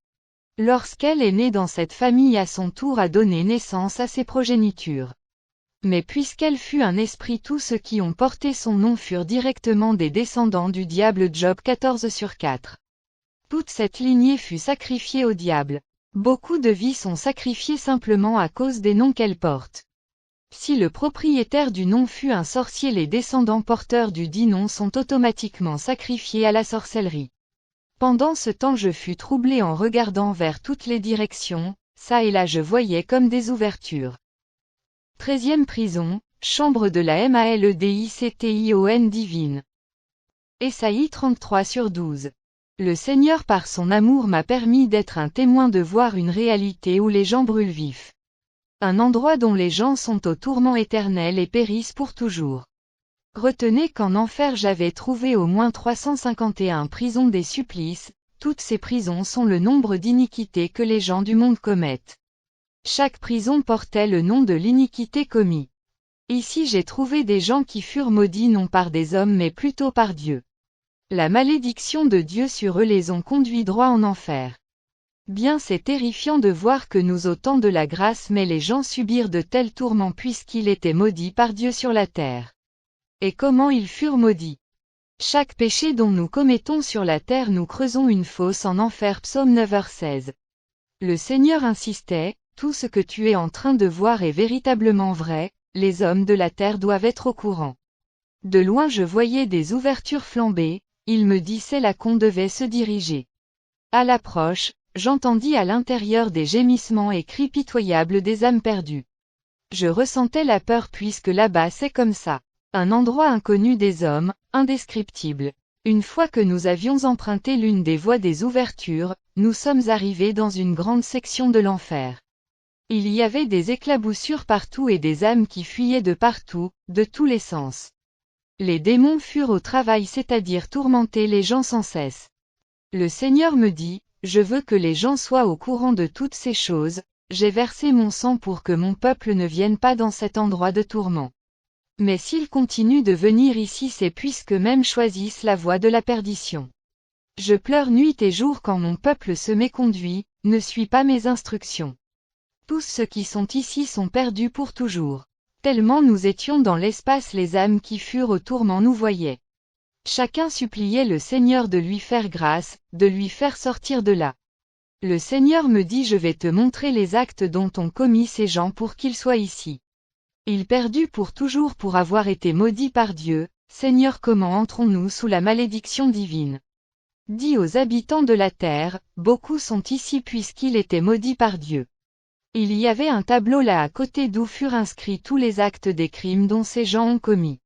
Lorsqu'elle est née dans cette famille, à son tour a donné naissance à ses progénitures. Mais puisqu'elle fut un esprit, tous ceux qui ont porté son nom furent directement des descendants du diable. Job 14/4. Toute cette lignée fut sacrifiée au diable. Beaucoup de vies sont sacrifiées simplement à cause des noms qu'elles portent. Si le propriétaire du nom fut un sorcier, les descendants porteurs du dit nom sont automatiquement sacrifiés à la sorcellerie. Pendant ce temps, je fus troublé en regardant vers toutes les directions, ça et là je voyais comme des ouvertures. 13e prison, chambre de la Malediction divine. Ésaïe 33/12. Le Seigneur par son amour m'a permis d'être un témoin, de voir une réalité où les gens brûlent vifs. Un endroit dont les gens sont au tourment éternel et périssent pour toujours. Retenez qu'en enfer j'avais trouvé au moins 351 prisons des supplices, toutes ces prisons sont le nombre d'iniquités que les gens du monde commettent. Chaque prison portait le nom de l'iniquité commise. Ici j'ai trouvé des gens qui furent maudits non par des hommes mais plutôt par Dieu. La malédiction de Dieu sur eux les ont conduits droit en enfer. Bien, c'est terrifiant de voir que nous ôtons de la grâce mais les gens subirent de tels tourments puisqu'ils étaient maudits par Dieu sur la terre. Et comment ils furent maudits? Chaque péché dont nous commettons sur la terre, nous creusons une fosse en enfer. Psaume 9h16. Le Seigneur insistait: tout ce que tu es en train de voir est véritablement vrai, les hommes de la terre doivent être au courant. De loin je voyais des ouvertures flamber, il me dit: c'est là qu'on devait se diriger. À l'approche, j'entendis à l'intérieur des gémissements et cris pitoyables des âmes perdues. Je ressentais la peur puisque là-bas c'est comme ça. Un endroit inconnu des hommes, indescriptible. Une fois que nous avions emprunté l'une des voies des ouvertures, nous sommes arrivés dans une grande section de l'enfer. Il y avait des éclaboussures partout et des âmes qui fuyaient de partout, de tous les sens. Les démons furent au travail, c'est-à-dire tourmenter les gens sans cesse. Le Seigneur me dit, je veux que les gens soient au courant de toutes ces choses, j'ai versé mon sang pour que mon peuple ne vienne pas dans cet endroit de tourment. Mais s'ils continuent de venir ici, c'est puisqu'eux-mêmes choisissent la voie de la perdition. Je pleure nuit et jour quand mon peuple se méconduit, ne suit pas mes instructions. Tous ceux qui sont ici sont perdus pour toujours. Tellement nous étions dans l'espace, les âmes qui furent au tourment nous voyaient. Chacun suppliait le Seigneur de lui faire grâce, de lui faire sortir de là. Le Seigneur me dit, je vais te montrer les actes dont ont commis ces gens pour qu'ils soient ici. Ils perdus pour toujours pour avoir été maudits par Dieu. Seigneur, comment entrons-nous sous la malédiction divine? Dis aux habitants de la terre, beaucoup sont ici puisqu'ils étaient maudits par Dieu. Il y avait un tableau là à côté d'où furent inscrits tous les actes des crimes dont ces gens ont commis.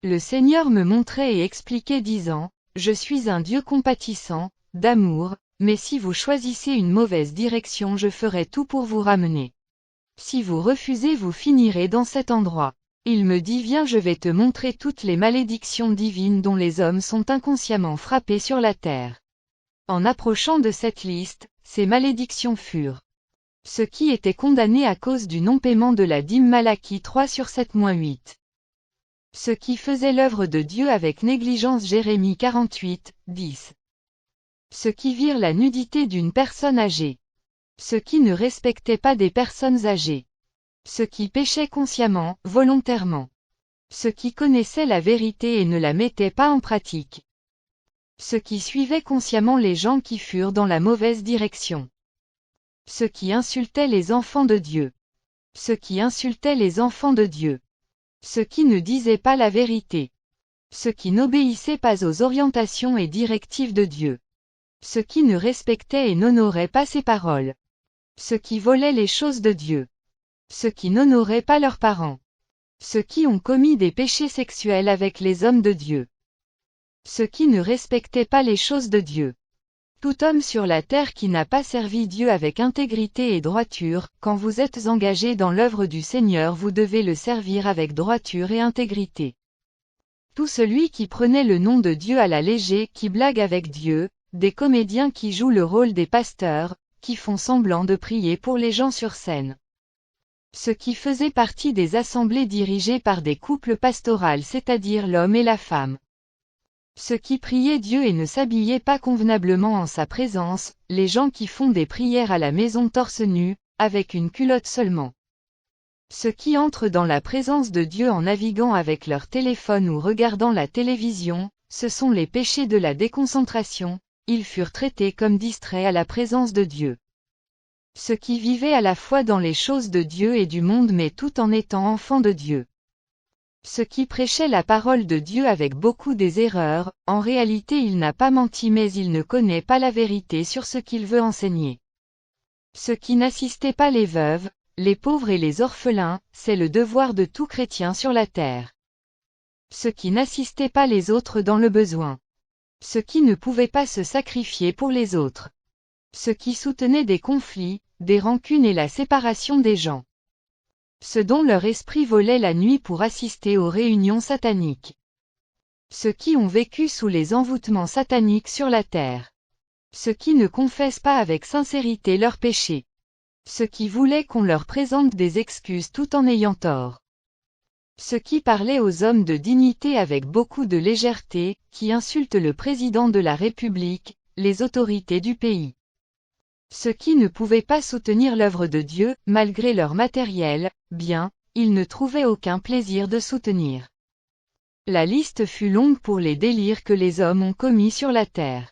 Le Seigneur me montrait et expliquait disant, je suis un Dieu compatissant, d'amour, mais si vous choisissez une mauvaise direction, je ferai tout pour vous ramener. Si vous refusez, vous finirez dans cet endroit. Il me dit, viens, je vais te montrer toutes les malédictions divines dont les hommes sont inconsciemment frappés sur la terre. En approchant de cette liste, ces malédictions furent ceux qui étaient condamnés à cause du non-paiement de la dîme, Malachie 3/7-8. Ceux qui faisaient l'œuvre de Dieu avec négligence, Jérémie 48:10. Ceux qui virent la nudité d'une personne âgée. Ceux qui ne respectaient pas des personnes âgées. Ceux qui péchaient consciemment, volontairement. Ceux qui connaissaient la vérité et ne la mettaient pas en pratique. Ceux qui suivaient consciemment les gens qui furent dans la mauvaise direction. Ceux qui insultaient les enfants de Dieu. Ceux qui insultaient les enfants de Dieu. Ceux qui ne disaient pas la vérité. Ceux qui n'obéissaient pas aux orientations et directives de Dieu. Ceux qui ne respectaient et n'honoraient pas ses paroles. Ceux qui volaient les choses de Dieu. Ceux qui n'honoraient pas leurs parents. Ceux qui ont commis des péchés sexuels avec les hommes de Dieu. Ceux qui ne respectaient pas les choses de Dieu. Tout homme sur la terre qui n'a pas servi Dieu avec intégrité et droiture, quand vous êtes engagé dans l'œuvre du Seigneur, vous devez le servir avec droiture et intégrité. Tout celui qui prenait le nom de Dieu à la légère, qui blague avec Dieu, des comédiens qui jouent le rôle des pasteurs, qui font semblant de prier pour les gens sur scène. Ceux qui faisaient partie des assemblées dirigées par des couples pastorales, c'est-à-dire l'homme et la femme. Ceux qui priaient Dieu et ne s'habillaient pas convenablement en sa présence, les gens qui font des prières à la maison torse nu, avec une culotte seulement. Ceux qui entrent dans la présence de Dieu en naviguant avec leur téléphone ou regardant la télévision, ce sont les péchés de la déconcentration, ils furent traités comme distraits à la présence de Dieu. Ceux qui vivaient à la fois dans les choses de Dieu et du monde mais tout en étant enfants de Dieu. Ceux qui prêchaient la parole de Dieu avec beaucoup des erreurs, en réalité il n'a pas menti mais il ne connaît pas la vérité sur ce qu'il veut enseigner. Ceux qui n'assistaient pas les veuves, les pauvres et les orphelins, c'est le devoir de tout chrétien sur la terre. Ceux qui n'assistaient pas les autres dans le besoin. Ceux qui ne pouvaient pas se sacrifier pour les autres. Ceux qui soutenaient des conflits, des rancunes et la séparation des gens. Ceux dont leur esprit volait la nuit pour assister aux réunions sataniques. Ceux qui ont vécu sous les envoûtements sataniques sur la terre. Ceux qui ne confessent pas avec sincérité leurs péchés. Ceux qui voulaient qu'on leur présente des excuses tout en ayant tort. Ceux qui parlaient aux hommes de dignité avec beaucoup de légèreté, qui insultent le président de la République, les autorités du pays. Ceux qui ne pouvaient pas soutenir l'œuvre de Dieu, malgré leur matériel, bien, ils ne trouvaient aucun plaisir de soutenir. La liste fut longue pour les délires que les hommes ont commis sur la terre.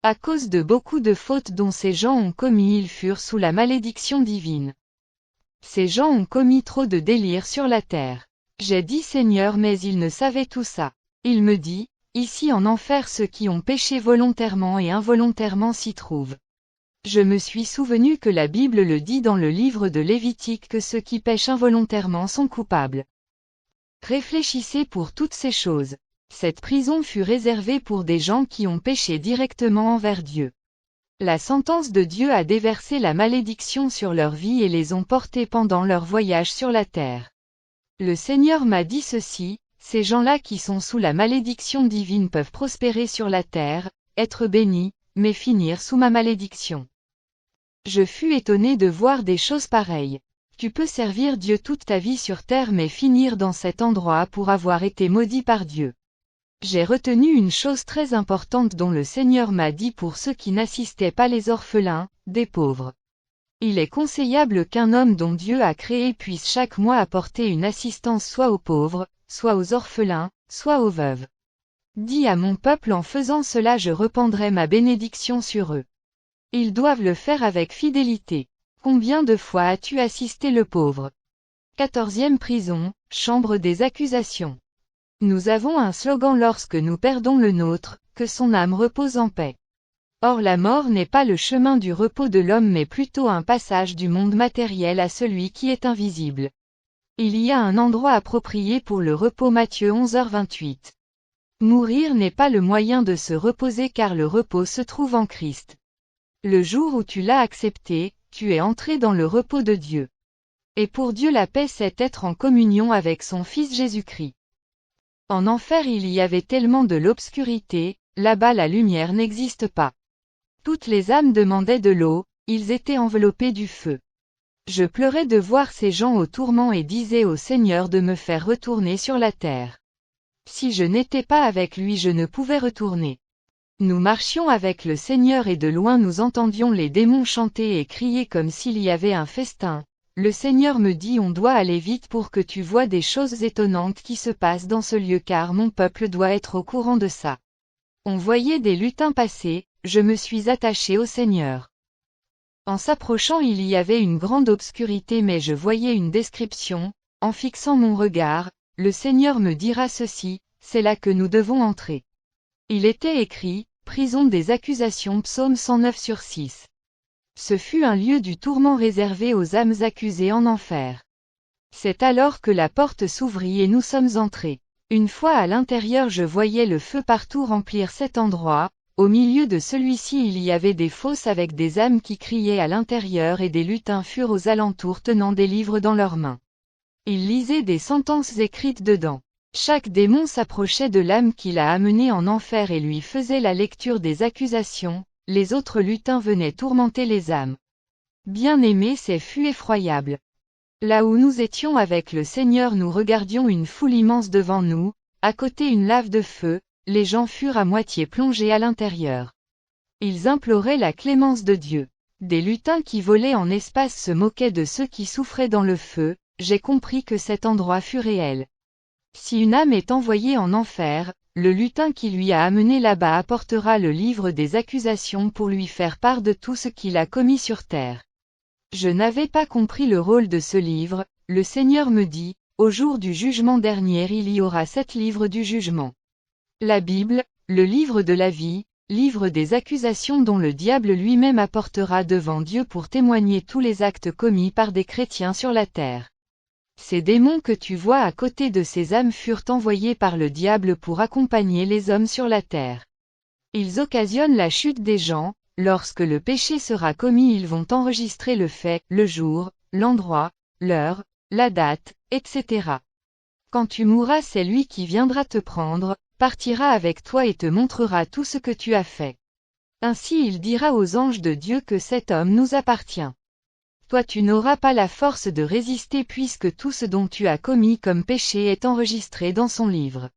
À cause de beaucoup de fautes dont ces gens ont commis, ils furent sous la malédiction divine. Ces gens ont commis trop de délires sur la terre. J'ai dit Seigneur, mais ils ne savaient tout ça. Il me dit, ici en enfer ceux qui ont péché volontairement et involontairement s'y trouvent. Je me suis souvenu que la Bible le dit dans le livre de Lévitique que ceux qui pêchent involontairement sont coupables. Réfléchissez pour toutes ces choses. Cette prison fut réservée pour des gens qui ont péché directement envers Dieu. La sentence de Dieu a déversé la malédiction sur leur vie et les ont portés pendant leur voyage sur la terre. Le Seigneur m'a dit ceci, ces gens-là qui sont sous la malédiction divine peuvent prospérer sur la terre, être bénis, mais finir sous ma malédiction. Je fus étonné de voir des choses pareilles. Tu peux servir Dieu toute ta vie sur terre mais finir dans cet endroit pour avoir été maudit par Dieu. J'ai retenu une chose très importante dont le Seigneur m'a dit pour ceux qui n'assistaient pas les orphelins, des pauvres. Il est conseillable qu'un homme dont Dieu a créé puisse chaque mois apporter une assistance soit aux pauvres, soit aux orphelins, soit aux veuves. Dis à mon peuple en faisant cela je répandrai ma bénédiction sur eux. Ils doivent le faire avec fidélité. Combien de fois as-tu assisté le pauvre? 14e prison, chambre des accusations. Nous avons un slogan lorsque nous perdons le nôtre, que son âme repose en paix. Or la mort n'est pas le chemin du repos de l'homme mais plutôt un passage du monde matériel à celui qui est invisible. Il y a un endroit approprié pour le repos Matthieu 11h28. Mourir n'est pas le moyen de se reposer car le repos se trouve en Christ. Le jour où tu l'as accepté, tu es entré dans le repos de Dieu. Et pour Dieu la paix c'est être en communion avec son Fils Jésus-Christ. En enfer il y avait tellement de l'obscurité, là-bas la lumière n'existe pas. Toutes les âmes demandaient de l'eau, ils étaient enveloppés du feu. Je pleurais de voir ces gens au tourment et disais au Seigneur de me faire retourner sur la terre. Si je n'étais pas avec lui je ne pouvais retourner. Nous marchions avec le Seigneur et de loin nous entendions les démons chanter et crier comme s'il y avait un festin. Le Seigneur me dit on doit aller vite pour que tu vois des choses étonnantes qui se passent dans ce lieu car mon peuple doit être au courant de ça. On voyait des lutins passer, je me suis attaché au Seigneur. En s'approchant il y avait une grande obscurité mais je voyais une description, en fixant mon regard, le Seigneur me dira ceci, c'est là que nous devons entrer. Il était écrit, prison des accusations psaume 109/6. Ce fut un lieu du tourment réservé aux âmes accusées en enfer. C'est alors que la porte s'ouvrit et nous sommes entrés. Une fois à l'intérieur je voyais le feu partout remplir cet endroit, au milieu de celui-ci il y avait des fosses avec des âmes qui criaient à l'intérieur et des lutins furent aux alentours tenant des livres dans leurs mains. Ils lisaient des sentences écrites dedans. Chaque démon s'approchait de l'âme qui l'a amené en enfer et lui faisait la lecture des accusations. Les autres lutins venaient tourmenter les âmes. Bien-aimés, c'est fut effroyable. Là où nous étions avec le Seigneur nous regardions une foule immense devant nous, à côté une lave de feu, les gens furent à moitié plongés à l'intérieur. Ils imploraient la clémence de Dieu. Des lutins qui volaient en espace se moquaient de ceux qui souffraient dans le feu, j'ai compris que cet endroit fut réel. Si une âme est envoyée en enfer, le lutin qui lui a amené là-bas apportera le livre des accusations pour lui faire part de tout ce qu'il a commis sur terre. Je n'avais pas compris le rôle de ce livre, le Seigneur me dit, au jour du jugement dernier il y aura 7 livres du jugement. La Bible, le livre de la vie, livre des accusations dont le diable lui-même apportera devant Dieu pour témoigner tous les actes commis par des chrétiens sur la terre. Ces démons que tu vois à côté de ces âmes furent envoyés par le diable pour accompagner les hommes sur la terre. Ils occasionnent la chute des gens, lorsque le péché sera commis ils vont enregistrer le fait, le jour, l'endroit, l'heure, la date, etc. Quand tu mourras c'est lui qui viendra te prendre, partira avec toi et te montrera tout ce que tu as fait. Ainsi il dira aux anges de Dieu que cet homme nous appartient. Toi tu n'auras pas la force de résister puisque tout ce dont tu as commis comme péché est enregistré dans son livre.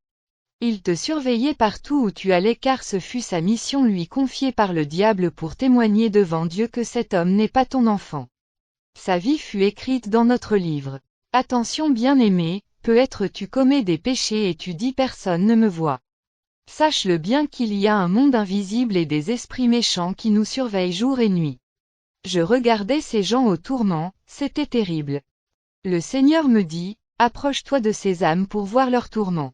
Il te surveillait partout où tu allais car ce fut sa mission lui confiée par le diable pour témoigner devant Dieu que cet homme n'est pas ton enfant. Sa vie fut écrite dans notre livre. Attention bien-aimé, peut-être tu commets des péchés et tu dis personne ne me voit. Sache-le bien qu'il y a un monde invisible et des esprits méchants qui nous surveillent jour et nuit. Je regardais ces gens au tourment, c'était terrible. Le Seigneur me dit, approche-toi de ces âmes pour voir leur tourment.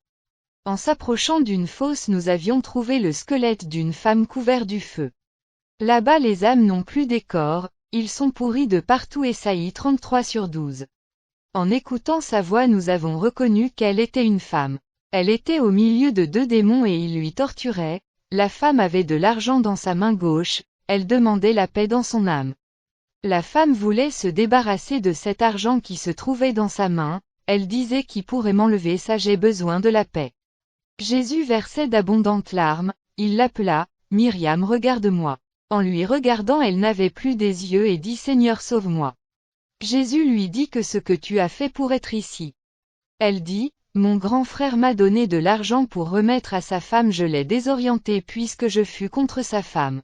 En s'approchant d'une fosse nous avions trouvé le squelette d'une femme couvert du feu. Là-bas les âmes n'ont plus des corps, ils sont pourris de partout Ésaïe 33/12. En écoutant sa voix nous avons reconnu qu'elle était une femme. Elle était au milieu de 2 démons et ils lui torturaient, la femme avait de l'argent dans sa main gauche, elle demandait la paix dans son âme. La femme voulait se débarrasser de cet argent qui se trouvait dans sa main, elle disait qui pourrait m'enlever ça j'ai besoin de la paix. Jésus versait d'abondantes larmes, il l'appela, Myriam regarde-moi. En lui regardant elle n'avait plus des yeux et dit Seigneur sauve-moi. Jésus lui dit que ce que tu as fait pour être ici. Elle dit, mon grand frère m'a donné de l'argent pour remettre à sa femme, je l'ai désorienté puisque je fus contre sa femme.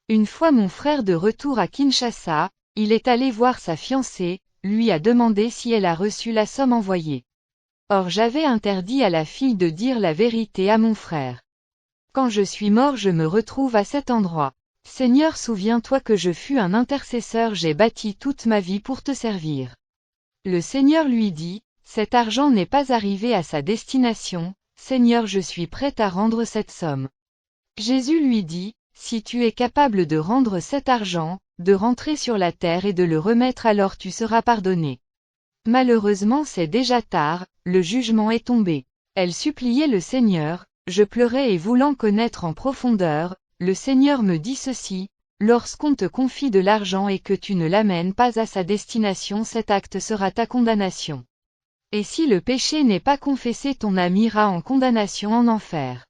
Une fois mon frère de retour à Kinshasa, il est allé voir sa fiancée, lui a demandé si elle a reçu la somme envoyée. Or j'avais interdit à la fille de dire la vérité à mon frère. Quand je suis mort je me retrouve à cet endroit. Seigneur, souviens-toi que je fus un intercesseur, j'ai bâti toute ma vie pour te servir. Le Seigneur lui dit, cet argent n'est pas arrivé à sa destination, Seigneur, je suis prêt à rendre cette somme. Jésus lui dit, si tu es capable de rendre cet argent, de rentrer sur la terre et de le remettre, alors tu seras pardonné. Malheureusement c'est déjà tard, le jugement est tombé. Elle suppliait le Seigneur, je pleurais et voulant connaître en profondeur, le Seigneur me dit ceci, lorsqu'on te confie de l'argent et que tu ne l'amènes pas à sa destination, cet acte sera ta condamnation. Et si le péché n'est pas confessé, ton âme ira en condamnation en enfer.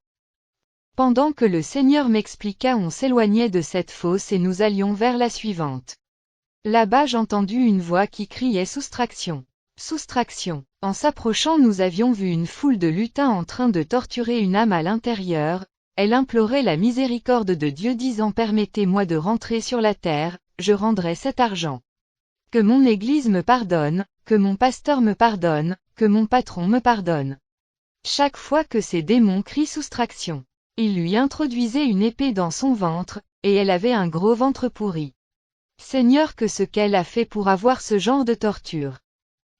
Pendant que le Seigneur m'expliqua, on s'éloignait de cette fosse et nous allions vers la suivante. Là-bas j'entendis une voix qui criait soustraction. Soustraction. En s'approchant nous avions vu une foule de lutins en train de torturer une âme à l'intérieur, elle implorait la miséricorde de Dieu disant permettez-moi de rentrer sur la terre, je rendrai cet argent. Que mon Église me pardonne, que mon pasteur me pardonne, que mon patron me pardonne. Chaque fois que ces démons crient soustraction, il lui introduisait une épée dans son ventre, et elle avait un gros ventre pourri. Seigneur, que ce qu'elle a fait pour avoir ce genre de torture.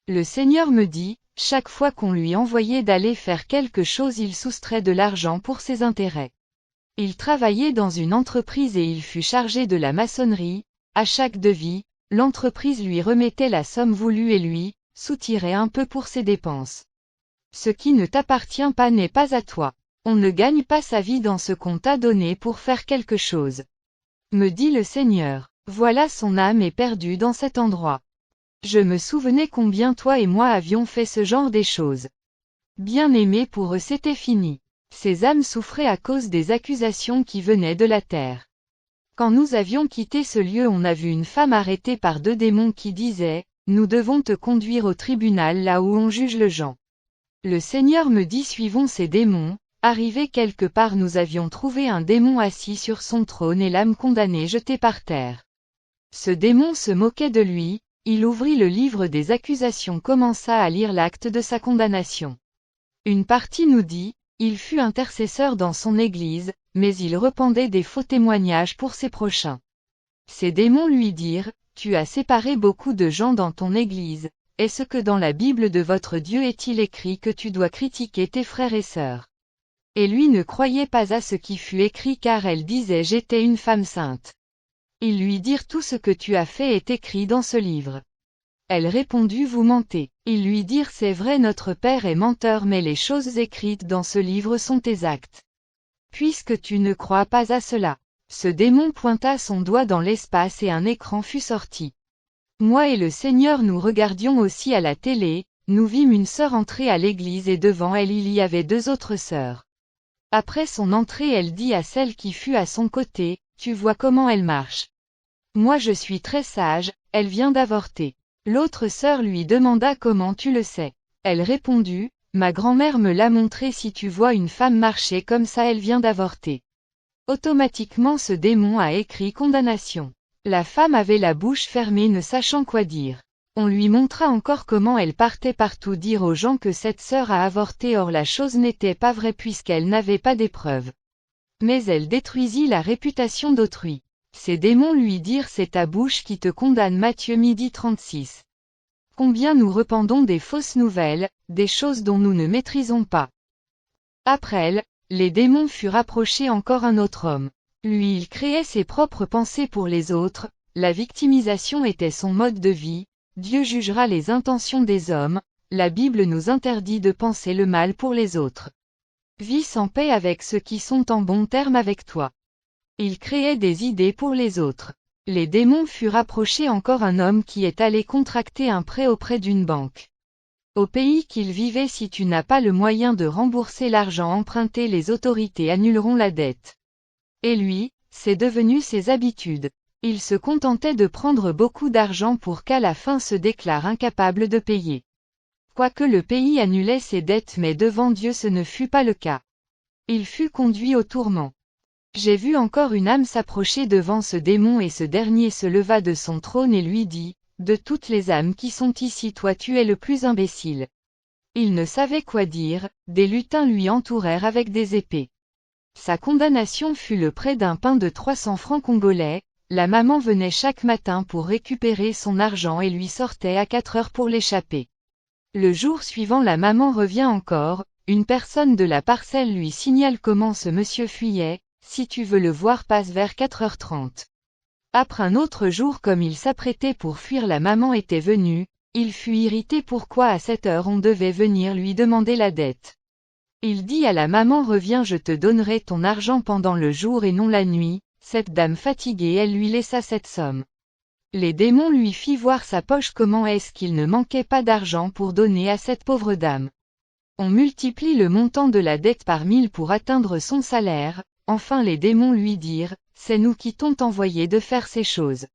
Le Seigneur me dit, chaque fois qu'on lui envoyait d'aller faire quelque chose, il soustrait de l'argent pour ses intérêts. Il travaillait dans une entreprise et il fut chargé de la maçonnerie, à chaque devis, l'entreprise lui remettait la somme voulue et lui, soutirait un peu pour ses dépenses. Ce qui ne t'appartient pas n'est pas à toi. On ne gagne pas sa vie dans ce qu'on t'a donné pour faire quelque chose. Me dit le Seigneur, voilà son âme est perdue dans cet endroit. Je me souvenais combien toi et moi avions fait ce genre des choses. Bien-aimés, pour eux c'était fini. Ces âmes souffraient à cause des accusations qui venaient de la terre. Quand nous avions quitté ce lieu, on a vu une femme arrêtée par 2 démons qui disaient, nous devons te conduire au tribunal là où on juge le gens. Le Seigneur me dit suivons ces démons. Arrivé quelque part nous avions trouvé un démon assis sur son trône et l'âme condamnée jetée par terre. Ce démon se moquait de lui, il ouvrit le livre des accusations, commença à lire l'acte de sa condamnation. Une partie nous dit, il fut intercesseur dans son église, mais il répandait des faux témoignages pour ses prochains. Ces démons lui dirent, tu as séparé beaucoup de gens dans ton église, est-ce que dans la Bible de votre Dieu est-il écrit que tu dois critiquer tes frères et sœurs? Et lui ne croyait pas à ce qui fut écrit car elle disait j'étais une femme sainte. Ils lui dirent tout ce que tu as fait est écrit dans ce livre. Elle répondit vous mentez. Ils lui dirent c'est vrai notre père est menteur mais les choses écrites dans ce livre sont tes actes. Puisque tu ne crois pas à cela. Ce démon pointa son doigt dans l'espace et un écran fut sorti. Moi et le Seigneur nous regardions aussi à la télé, nous vîmes une sœur entrer à l'église et devant elle il y avait 2 autres sœurs. Après son entrée elle dit à celle qui fut à son côté, tu vois comment elle marche. Moi je suis très sage, elle vient d'avorter. L'autre sœur lui demanda comment tu le sais. Elle répondit, ma grand-mère me l'a montré, si tu vois une femme marcher comme ça elle vient d'avorter. Automatiquement ce démon a écrit condamnation. La femme avait la bouche fermée ne sachant quoi dire. On lui montra encore comment elle partait partout dire aux gens que cette sœur a avorté, or la chose n'était pas vraie puisqu'elle n'avait pas d'épreuves. Mais elle détruisit la réputation d'autrui. Ces démons lui dirent c'est ta bouche qui te condamne. Matthieu 12:36. Combien nous répandons des fausses nouvelles, des choses dont nous ne maîtrisons pas. Après elle, les démons furent approchés encore un autre homme. Lui il créait ses propres pensées pour les autres, la victimisation était son mode de vie. Dieu jugera les intentions des hommes, la Bible nous interdit de penser le mal pour les autres. Vis en paix avec ceux qui sont en bons termes avec toi. Il créait des idées pour les autres. Les démons furent approchés encore un homme qui est allé contracter un prêt auprès d'une banque. Au pays qu'il vivait, si tu n'as pas le moyen de rembourser l'argent emprunté, les autorités annuleront la dette. Et lui, c'est devenu ses habitudes. Il se contentait de prendre beaucoup d'argent pour qu'à la fin se déclare incapable de payer. Quoique le pays annulait ses dettes, mais devant Dieu ce ne fut pas le cas. Il fut conduit au tourment. J'ai vu encore une âme s'approcher devant ce démon et ce dernier se leva de son trône et lui dit, « De toutes les âmes qui sont ici, toi tu es le plus imbécile. » Il ne savait quoi dire, des lutins lui entourèrent avec des épées. Sa condamnation fut le prêt d'un pain de 300 francs congolais. La maman venait chaque matin pour récupérer son argent et lui sortait à 4 heures pour l'échapper. Le jour suivant, la maman revient encore, une personne de la parcelle lui signale comment ce monsieur fuyait, si tu veux le voir passe vers 4h30. Après un autre jour, comme il s'apprêtait pour fuir, la maman était venue, il fut irrité pourquoi à cette heure on devait venir lui demander la dette. Il dit à la maman, reviens, je te donnerai ton argent pendant le jour et non la nuit. Cette dame fatiguée, elle lui laissa cette somme. Les démons lui fit voir sa poche, comment est-ce qu'il ne manquait pas d'argent pour donner à cette pauvre dame. On multiplie le montant de la dette par 1000 pour atteindre son salaire. Enfin les démons lui dirent, c'est nous qui t'ont envoyé de faire ces choses.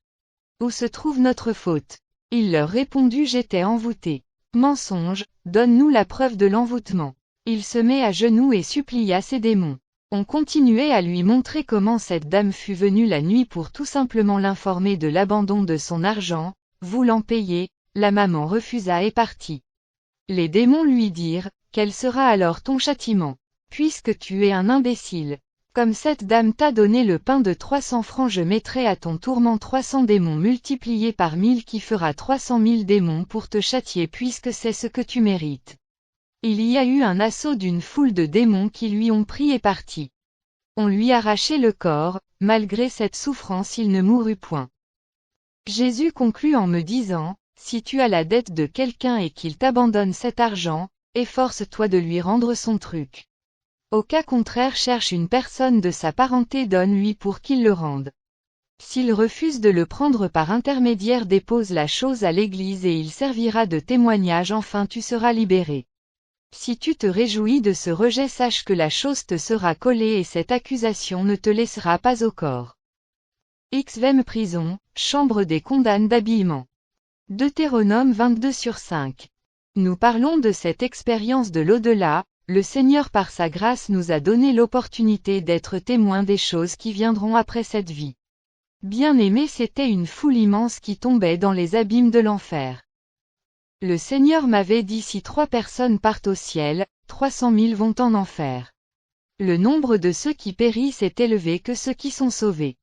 Où se trouve notre faute? Il leur répondit, j'étais envoûté. Mensonge, donne-nous la preuve de l'envoûtement. Il se met à genoux et supplia ses démons. On continuait à lui montrer comment cette dame fut venue la nuit pour tout simplement l'informer de l'abandon de son argent. Voulant payer, la maman refusa et partit. Les démons lui dirent, quel sera alors ton châtiment? Puisque tu es un imbécile. Comme cette dame t'a donné le pain de 300 francs, je mettrai à ton tourment 300 démons multipliés par 1000 qui fera 300 000 démons pour te châtier, puisque c'est ce que tu mérites. Il y a eu un assaut d'une foule de démons qui lui ont pris et parti. On lui arrachait le corps, malgré cette souffrance il ne mourut point. Jésus conclut en me disant, si tu as la dette de quelqu'un et qu'il t'abandonne cet argent, efforce-toi de lui rendre son truc. Au cas contraire, cherche une personne de sa parenté, donne-lui pour qu'il le rende. S'il refuse de le prendre par intermédiaire, dépose la chose à l'église et il servira de témoignage, enfin tu seras libéré. Si tu te réjouis de ce rejet, sache que la chose te sera collée et cette accusation ne te laissera pas au corps. XVM prison, chambre des condamnes d'habillement. Deutéronome 22/5. Nous parlons de cette expérience de l'au-delà. Le Seigneur par sa grâce nous a donné l'opportunité d'être témoins des choses qui viendront après cette vie. Bien-aimés, c'était une foule immense qui tombait dans les abîmes de l'enfer. Le Seigneur m'avait dit, si 3 personnes partent au ciel, 300 000 vont en enfer. Le nombre de ceux qui périssent est élevé que ceux qui sont sauvés.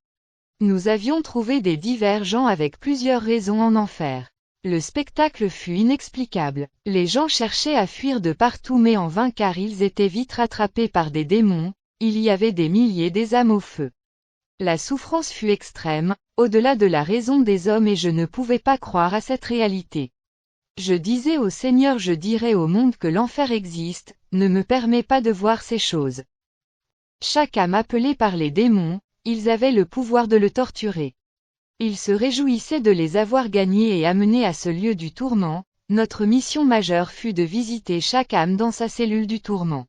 Nous avions trouvé des divergents avec plusieurs raisons en enfer. Le spectacle fut inexplicable. Les gens cherchaient à fuir de partout, mais en vain, car ils étaient vite rattrapés par des démons. Il y avait des milliers des âmes au feu. La souffrance fut extrême, au-delà de la raison des hommes, et je ne pouvais pas croire à cette réalité. Je disais au Seigneur, je dirai au monde que l'enfer existe, ne me permets pas de voir ces choses. Chaque âme appelée par les démons, ils avaient le pouvoir de le torturer. Ils se réjouissaient de les avoir gagnés et amenés à ce lieu du tourment. Notre mission majeure fut de visiter chaque âme dans sa cellule du tourment.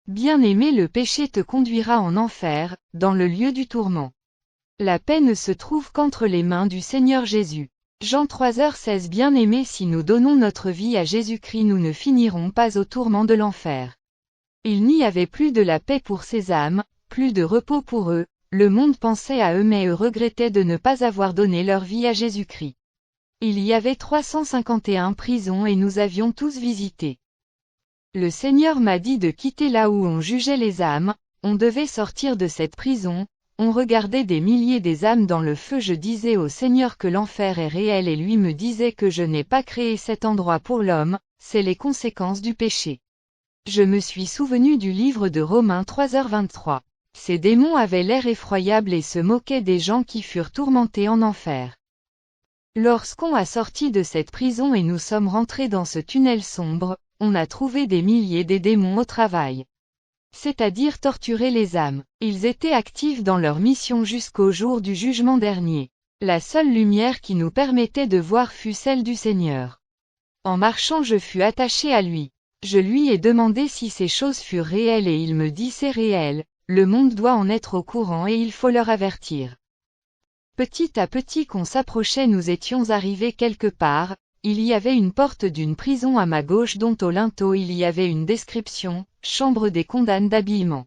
Bien-aimé, le péché te conduira en enfer, dans le lieu du tourment. La paix ne se trouve qu'entre les mains du Seigneur Jésus. Jean 3h16. Bien-aimés, si nous donnons notre vie à Jésus-Christ, nous ne finirons pas au tourment de l'enfer. Il n'y avait plus de la paix pour ces âmes, plus de repos pour eux. Le monde pensait à eux, mais eux regrettaient de ne pas avoir donné leur vie à Jésus-Christ. Il y avait 351 prisons et nous avions tous visité. Le Seigneur m'a dit de quitter là où on jugeait les âmes. On devait sortir de cette prison. On regardait des milliers des âmes dans le feu. Je disais au Seigneur que l'enfer est réel et lui me disait que je n'ai pas créé cet endroit pour l'homme, c'est les conséquences du péché. Je me suis souvenu du livre de Romains 3h23. Ces démons avaient l'air effroyable et se moquaient des gens qui furent tourmentés en enfer. Lorsqu'on a sorti de cette prison et nous sommes rentrés dans ce tunnel sombre, on a trouvé des milliers des démons au travail. C'est-à-dire torturer les âmes. Ils étaient actifs dans leur mission jusqu'au jour du jugement dernier. La seule lumière qui nous permettait de voir fut celle du Seigneur. En marchant, je fus attaché à lui. Je lui ai demandé si ces choses furent réelles et il me dit c'est réel. le monde doit en être au courant et il faut leur avertir. Petit à petit qu'on s'approchait, nous étions arrivés quelque part, il y avait une porte d'une prison à ma gauche dont au linteau il y avait une description, chambre des condamnes d'habillement.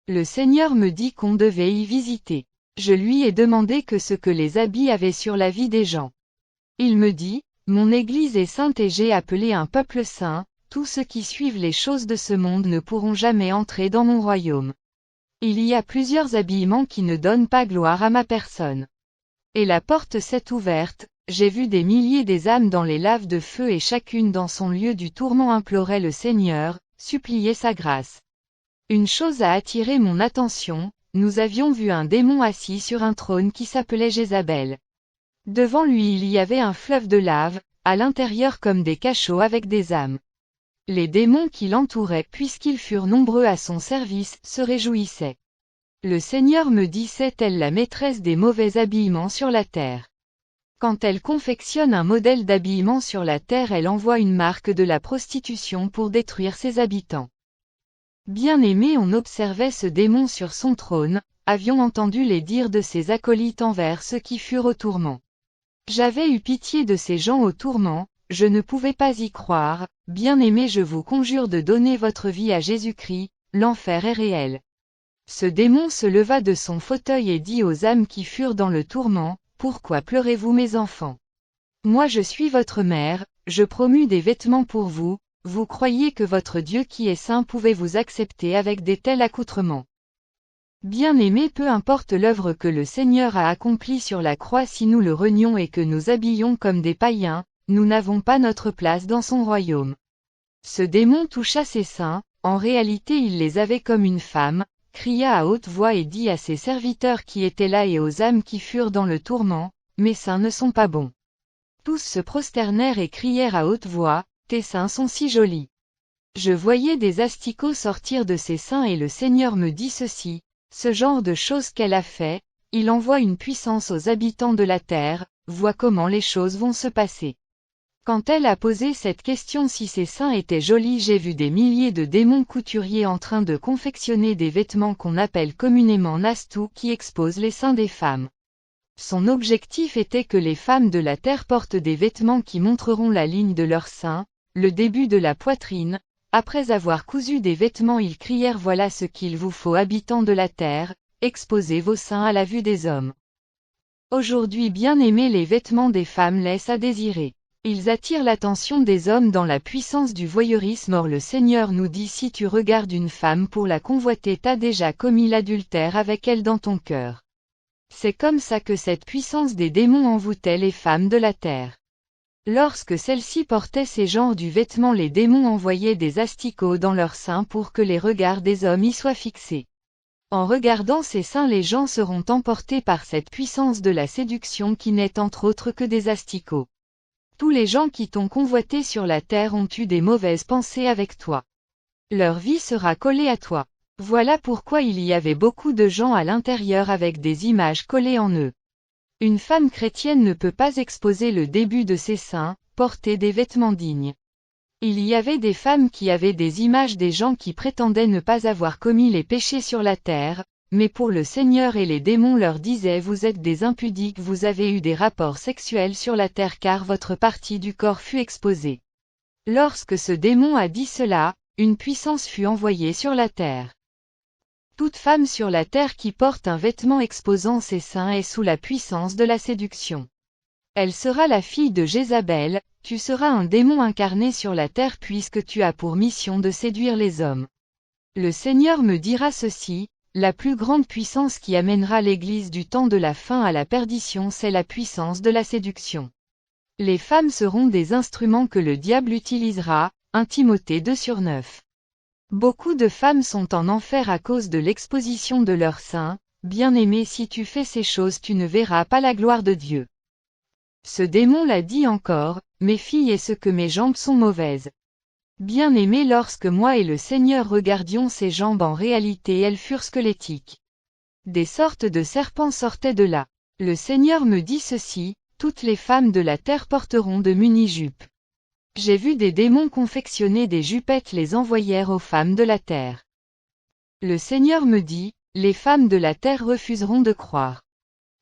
Le Seigneur me dit qu'on devait y visiter. Je lui ai demandé ce que les habits avaient sur la vie des gens. Il me dit, mon Église est sainte et j'ai appelé un peuple saint, tous ceux qui suivent les choses de ce monde ne pourront jamais entrer dans mon royaume. Il y a plusieurs habillements qui ne donnent pas gloire à ma personne. Et la porte s'est ouverte, j'ai vu des milliers des âmes dans les laves de feu et chacune dans son lieu du tourment implorait le Seigneur, suppliait sa grâce. Une chose a attiré mon attention, nous avions vu un démon assis sur un trône qui s'appelait Jézabel. Devant lui il y avait un fleuve de lave, à l'intérieur comme des cachots avec des âmes. Les démons qui l'entouraient, puisqu'ils furent nombreux à son service, se réjouissaient. Le Seigneur me dit, c'est elle la maîtresse des mauvais habillements sur la terre. Quand elle confectionne un modèle d'habillement sur la terre, elle envoie une marque de la prostitution pour détruire ses habitants. Bien-aimé, on observait ce démon sur son trône, avions entendu les dires de ses acolytes envers ceux qui furent au tourment. J'avais eu pitié de ces gens au tourment, je ne pouvais pas y croire, bien-aimé, je vous conjure de donner votre vie à Jésus-Christ, l'enfer est réel. Ce démon se leva de son fauteuil et dit aux âmes qui furent dans le tourment, pourquoi pleurez-vous mes enfants? Moi je suis votre mère, je promus des vêtements pour vous, vous croyez que votre Dieu qui est saint pouvait vous accepter avec des tels accoutrements. Bien-aimés, peu importe l'œuvre que le Seigneur a accomplie sur la croix, si nous le renions et que nous habillons comme des païens, nous n'avons pas notre place dans son royaume. Ce démon toucha ses seins, en réalité il les avait comme une femme, cria à haute voix et dit à ses serviteurs qui étaient là et aux âmes qui furent dans le tourment, mes seins ne sont pas bons. Tous se prosternèrent et crièrent à haute voix, tes seins sont si jolis. Je voyais des asticots sortir de ses seins et le Seigneur me dit ceci, ce genre de choses qu'elle a fait, il envoie une puissance aux habitants de la terre, vois comment les choses vont se passer. Quand elle a posé cette question si ses seins étaient jolis, j'ai vu des milliers de démons couturiers en train de confectionner des vêtements qu'on appelle communément nastou qui exposent les seins des femmes. Son objectif était que les femmes de la terre portent des vêtements qui montreront la ligne de leurs seins, le début de la poitrine. Après avoir cousu des vêtements, ils crièrent, voilà ce qu'il vous faut, habitants de la terre, exposez vos seins à la vue des hommes. Aujourd'hui, bien-aimés, les vêtements des femmes laissent à désirer. Ils attirent l'attention des hommes dans la puissance du voyeurisme. Or le Seigneur nous dit, si tu regardes une femme pour la convoiter, t'as déjà commis l'adultère avec elle dans ton cœur. C'est comme ça que cette puissance des démons envoûtait les femmes de la terre. Lorsque celles-ci portaient ces genres du vêtement, les démons envoyaient des asticots dans leurs seins pour que les regards des hommes y soient fixés. En regardant ces seins, les gens seront emportés par cette puissance de la séduction qui n'est entre autres que des asticots. Tous les gens qui t'ont convoité sur la terre ont eu des mauvaises pensées avec toi. Leur vie sera collée à toi. Voilà pourquoi il y avait beaucoup de gens à l'intérieur avec des images collées en eux. Une femme chrétienne ne peut pas exposer le début de ses seins, porter des vêtements dignes. Il y avait des femmes qui avaient des images des gens qui prétendaient ne pas avoir commis les péchés sur la terre, mais pour le Seigneur et les démons leur disaient, vous êtes des impudiques, vous avez eu des rapports sexuels sur la terre car votre partie du corps fut exposée. Lorsque ce démon a dit cela, une puissance fut envoyée sur la terre. Toute femme sur la terre qui porte un vêtement exposant ses seins est sous la puissance de la séduction. Elle sera la fille de Jézabel, tu seras un démon incarné sur la terre puisque tu as pour mission de séduire les hommes. Le Seigneur me dira ceci, la plus grande puissance qui amènera l'Église du temps de la fin à la perdition, c'est la puissance de la séduction. Les femmes seront des instruments que le diable utilisera, 1 Timothée 2/9. Beaucoup de femmes sont en enfer à cause de l'exposition de leurs seins. Bien-aimé, si tu fais ces choses, tu ne verras pas la gloire de Dieu. Ce démon l'a dit encore, mes filles, est-ce que mes jambes sont mauvaises? Bien-aimé, lorsque moi et le Seigneur regardions ses jambes, en réalité elles furent squelettiques. Des sortes de serpents sortaient de là. Le Seigneur me dit ceci, toutes les femmes de la terre porteront de muni-jupes. J'ai vu des démons confectionner des jupettes, les envoyèrent aux femmes de la terre. Le Seigneur me dit, les femmes de la terre refuseront de croire.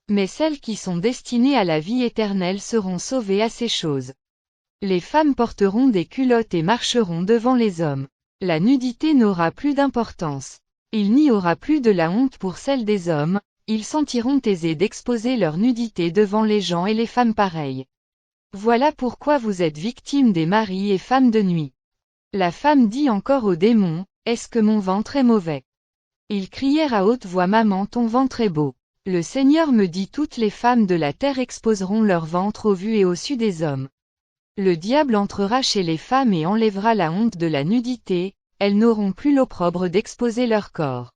Mais celles qui sont destinées à la vie éternelle seront sauvées à ces choses. Les femmes porteront des culottes et marcheront devant les hommes. La nudité n'aura plus d'importance. Il n'y aura plus de la honte pour celle des hommes, ils sentiront aisés d'exposer leur nudité devant les gens et les femmes pareilles. Voilà pourquoi vous êtes victimes des maris et femmes de nuit. La femme dit encore au démon, est-ce que mon ventre est mauvais? Ils crièrent à haute voix, maman, ton ventre est beau. Le Seigneur me dit, toutes les femmes de la terre exposeront leur ventre au vu et au su des hommes. Le diable entrera chez les femmes et enlèvera la honte de la nudité, elles n'auront plus l'opprobre d'exposer leur corps.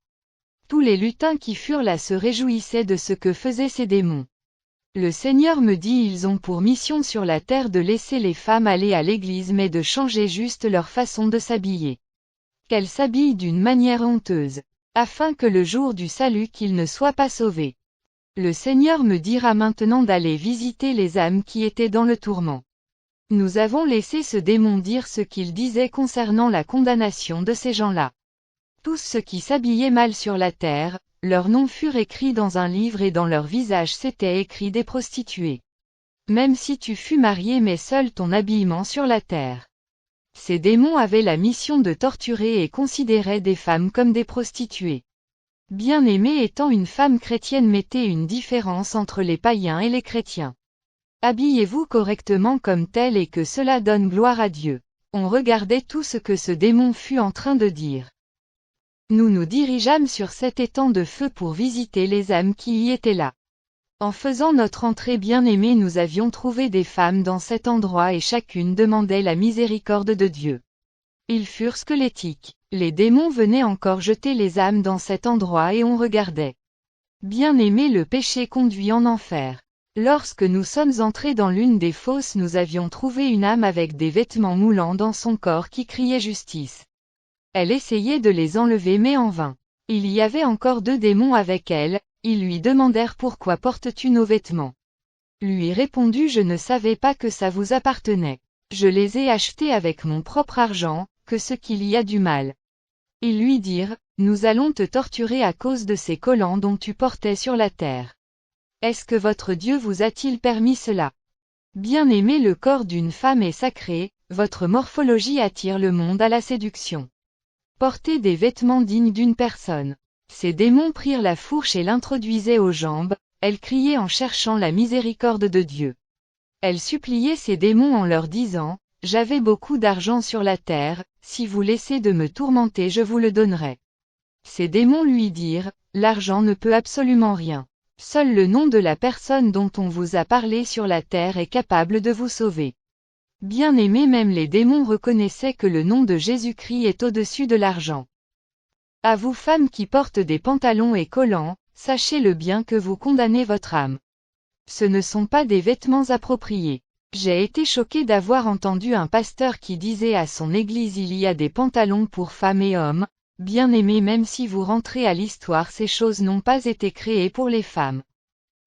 Tous les lutins qui furent là se réjouissaient de ce que faisaient ces démons. Le Seigneur me dit, ils ont pour mission sur la terre de laisser les femmes aller à l'église mais de changer juste leur façon de s'habiller. Qu'elles s'habillent d'une manière honteuse, afin que le jour du salut qu'ils ne soient pas sauvés. Le Seigneur me dira maintenant d'aller visiter les âmes qui étaient dans le tourment. Nous avons laissé ce démon dire ce qu'il disait concernant la condamnation de ces gens-là. Tous ceux qui s'habillaient mal sur la terre, leurs noms furent écrits dans un livre et dans leur visage s'était écrit des prostituées. Même si tu fus marié mais seul ton habillement sur la terre. Ces démons avaient la mission de torturer et considéraient des femmes comme des prostituées. Bien-aimée étant une femme chrétienne, mettez une différence entre les païens et les chrétiens. Habillez-vous correctement comme tel et que cela donne gloire à Dieu. On regardait tout ce que ce démon fut en train de dire. Nous nous dirigeâmes sur cet étang de feu pour visiter les âmes qui y étaient là. En faisant notre entrée, bien-aimée, nous avions trouvé des femmes dans cet endroit et chacune demandait la miséricorde de Dieu. Ils furent squelettiques. Les démons venaient encore jeter les âmes dans cet endroit et on regardait. Bien-aimé, le péché conduit en enfer. Lorsque nous sommes entrés dans l'une des fosses, nous avions trouvé une âme avec des vêtements moulants dans son corps qui criait justice. Elle essayait de les enlever mais en vain. Il y avait encore 2 démons avec elle, ils lui demandèrent pourquoi portes-tu nos vêtements. Lui répondit, je ne savais pas que ça vous appartenait. Je les ai achetés avec mon propre argent, que ce qu'il y a du mal. Ils lui dirent, nous allons te torturer à cause de ces collants dont tu portais sur la terre. Est-ce que votre Dieu vous a-t-il permis cela? Bien-aimé, le corps d'une femme est sacré, votre morphologie attire le monde à la séduction. Portez des vêtements dignes d'une personne. Ces démons prirent la fourche et l'introduisaient aux jambes, elle criait en cherchant la miséricorde de Dieu. Elle suppliait ces démons en leur disant, j'avais beaucoup d'argent sur la terre, si vous laissez de me tourmenter je vous le donnerai. Ces démons lui dirent, l'argent ne peut absolument rien. Seul le nom de la personne dont on vous a parlé sur la terre est capable de vous sauver. Bien-aimé, même les démons reconnaissaient que le nom de Jésus-Christ est au-dessus de l'argent. À vous femmes qui portent des pantalons et collants, sachez-le bien que vous condamnez votre âme. Ce ne sont pas des vêtements appropriés. J'ai été choqué d'avoir entendu un pasteur qui disait à son église il y a des pantalons pour femmes et hommes. Bien-aimé, même si vous rentrez à l'histoire, ces choses n'ont pas été créées pour les femmes.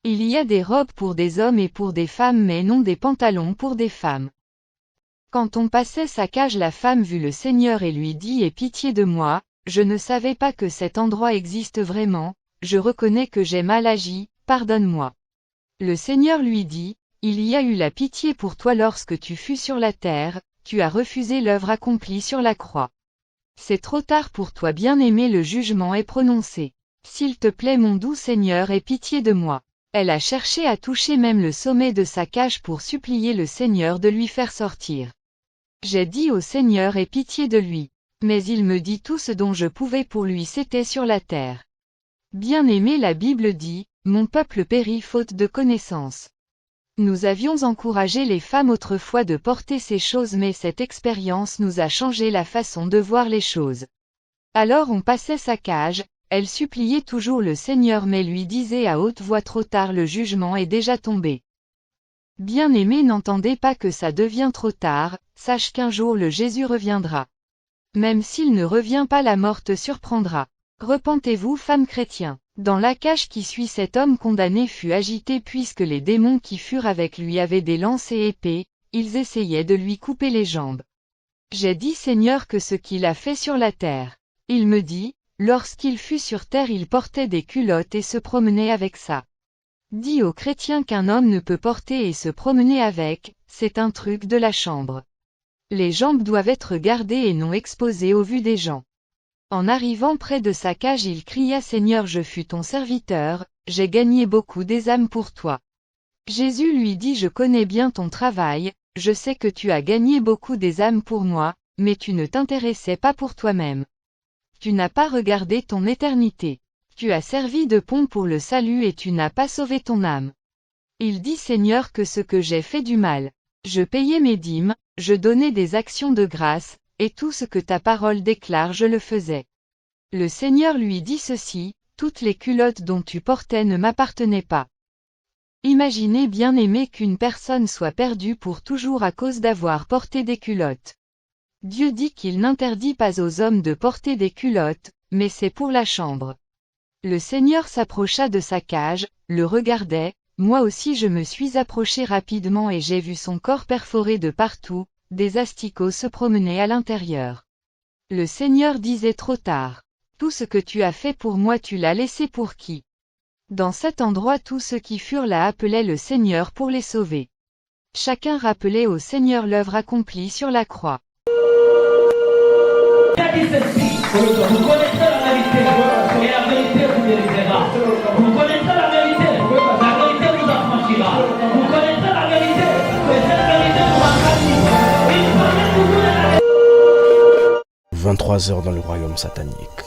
Il y a des robes pour des hommes et pour des femmes mais non des pantalons pour des femmes. Quand on passait sa cage, la femme vit le Seigneur et lui dit, aie pitié de moi, je ne savais pas que cet endroit existe vraiment, je reconnais que j'ai mal agi, pardonne-moi. Le Seigneur lui dit, il y a eu la pitié pour toi lorsque tu fus sur la terre, tu as refusé l'œuvre accomplie sur la croix. C'est trop tard pour toi, bien-aimé, le jugement est prononcé. S'il te plaît mon doux Seigneur, aie pitié de moi. Elle a cherché à toucher même le sommet de sa cage pour supplier le Seigneur de lui faire sortir. J'ai dit au Seigneur, aie pitié de lui. Mais il me dit tout ce dont je pouvais pour lui, c'était sur la terre. Bien-aimé, la Bible dit, mon peuple périt faute de connaissance. Nous avions encouragé les femmes autrefois de porter ces choses mais cette expérience nous a changé la façon de voir les choses. Alors on passait sa cage, elle suppliait toujours le Seigneur mais lui disait à haute voix, trop tard, le jugement est déjà tombé. Bien-aimé, n'entendez pas que ça devient trop tard, sache qu'un jour le Jésus reviendra. Même s'il ne revient pas, la mort te surprendra. Repentez-vous, femmes chrétiens. Dans la cage qui suit, cet homme condamné fut agité puisque les démons qui furent avec lui avaient des lances et épées, ils essayaient de lui couper les jambes. J'ai dit, Seigneur, que ce qu'il a fait sur la terre. Il me dit, Lorsqu'il fut sur terre, il portait des culottes et se promenait avec ça. Dis aux chrétiens qu'un homme ne peut porter et se promener avec, c'est un truc de la chambre. Les jambes doivent être gardées et non exposées aux vues des gens. En arrivant près de sa cage, il cria: Seigneur, je fus ton serviteur, j'ai gagné beaucoup des âmes pour toi. Jésus lui dit: Je connais bien ton travail, je sais que tu as gagné beaucoup des âmes pour moi, mais tu ne t'intéressais pas pour toi-même. Tu n'as pas regardé ton éternité. Tu as servi de pont pour le salut et tu n'as pas sauvé ton âme. Il dit: Seigneur, que ce que j'ai fait du mal. Je payais mes dîmes, je donnais des actions de grâce, et tout ce que ta parole déclare je le faisais. Le Seigneur lui dit ceci: toutes les culottes dont tu portais ne m'appartenaient pas. Imaginez, bien-aimé, qu'une personne soit perdue pour toujours à cause d'avoir porté des culottes. Dieu dit qu'il n'interdit pas aux hommes de porter des culottes, mais c'est pour la chambre. Le Seigneur s'approcha de sa cage, le regardait, moi aussi je me suis approché rapidement et j'ai vu son corps perforé de partout, des asticots se promenaient à l'intérieur. Le Seigneur disait: trop tard. Tout ce que tu as fait pour moi, tu l'as laissé pour qui? Dans cet endroit, tous ceux qui furent là appelaient le Seigneur pour les sauver. Chacun rappelait au Seigneur l'œuvre accomplie sur la croix. Il a dit ceci: vous connaissez la vérité, et la vérité vous délivrera. Vous connaissez la vérité vous affranchira. Vous connaissez la vérité, et cette vérité vous rendra libre. Il fallait vous donner la 23 heures dans le royaume satanique.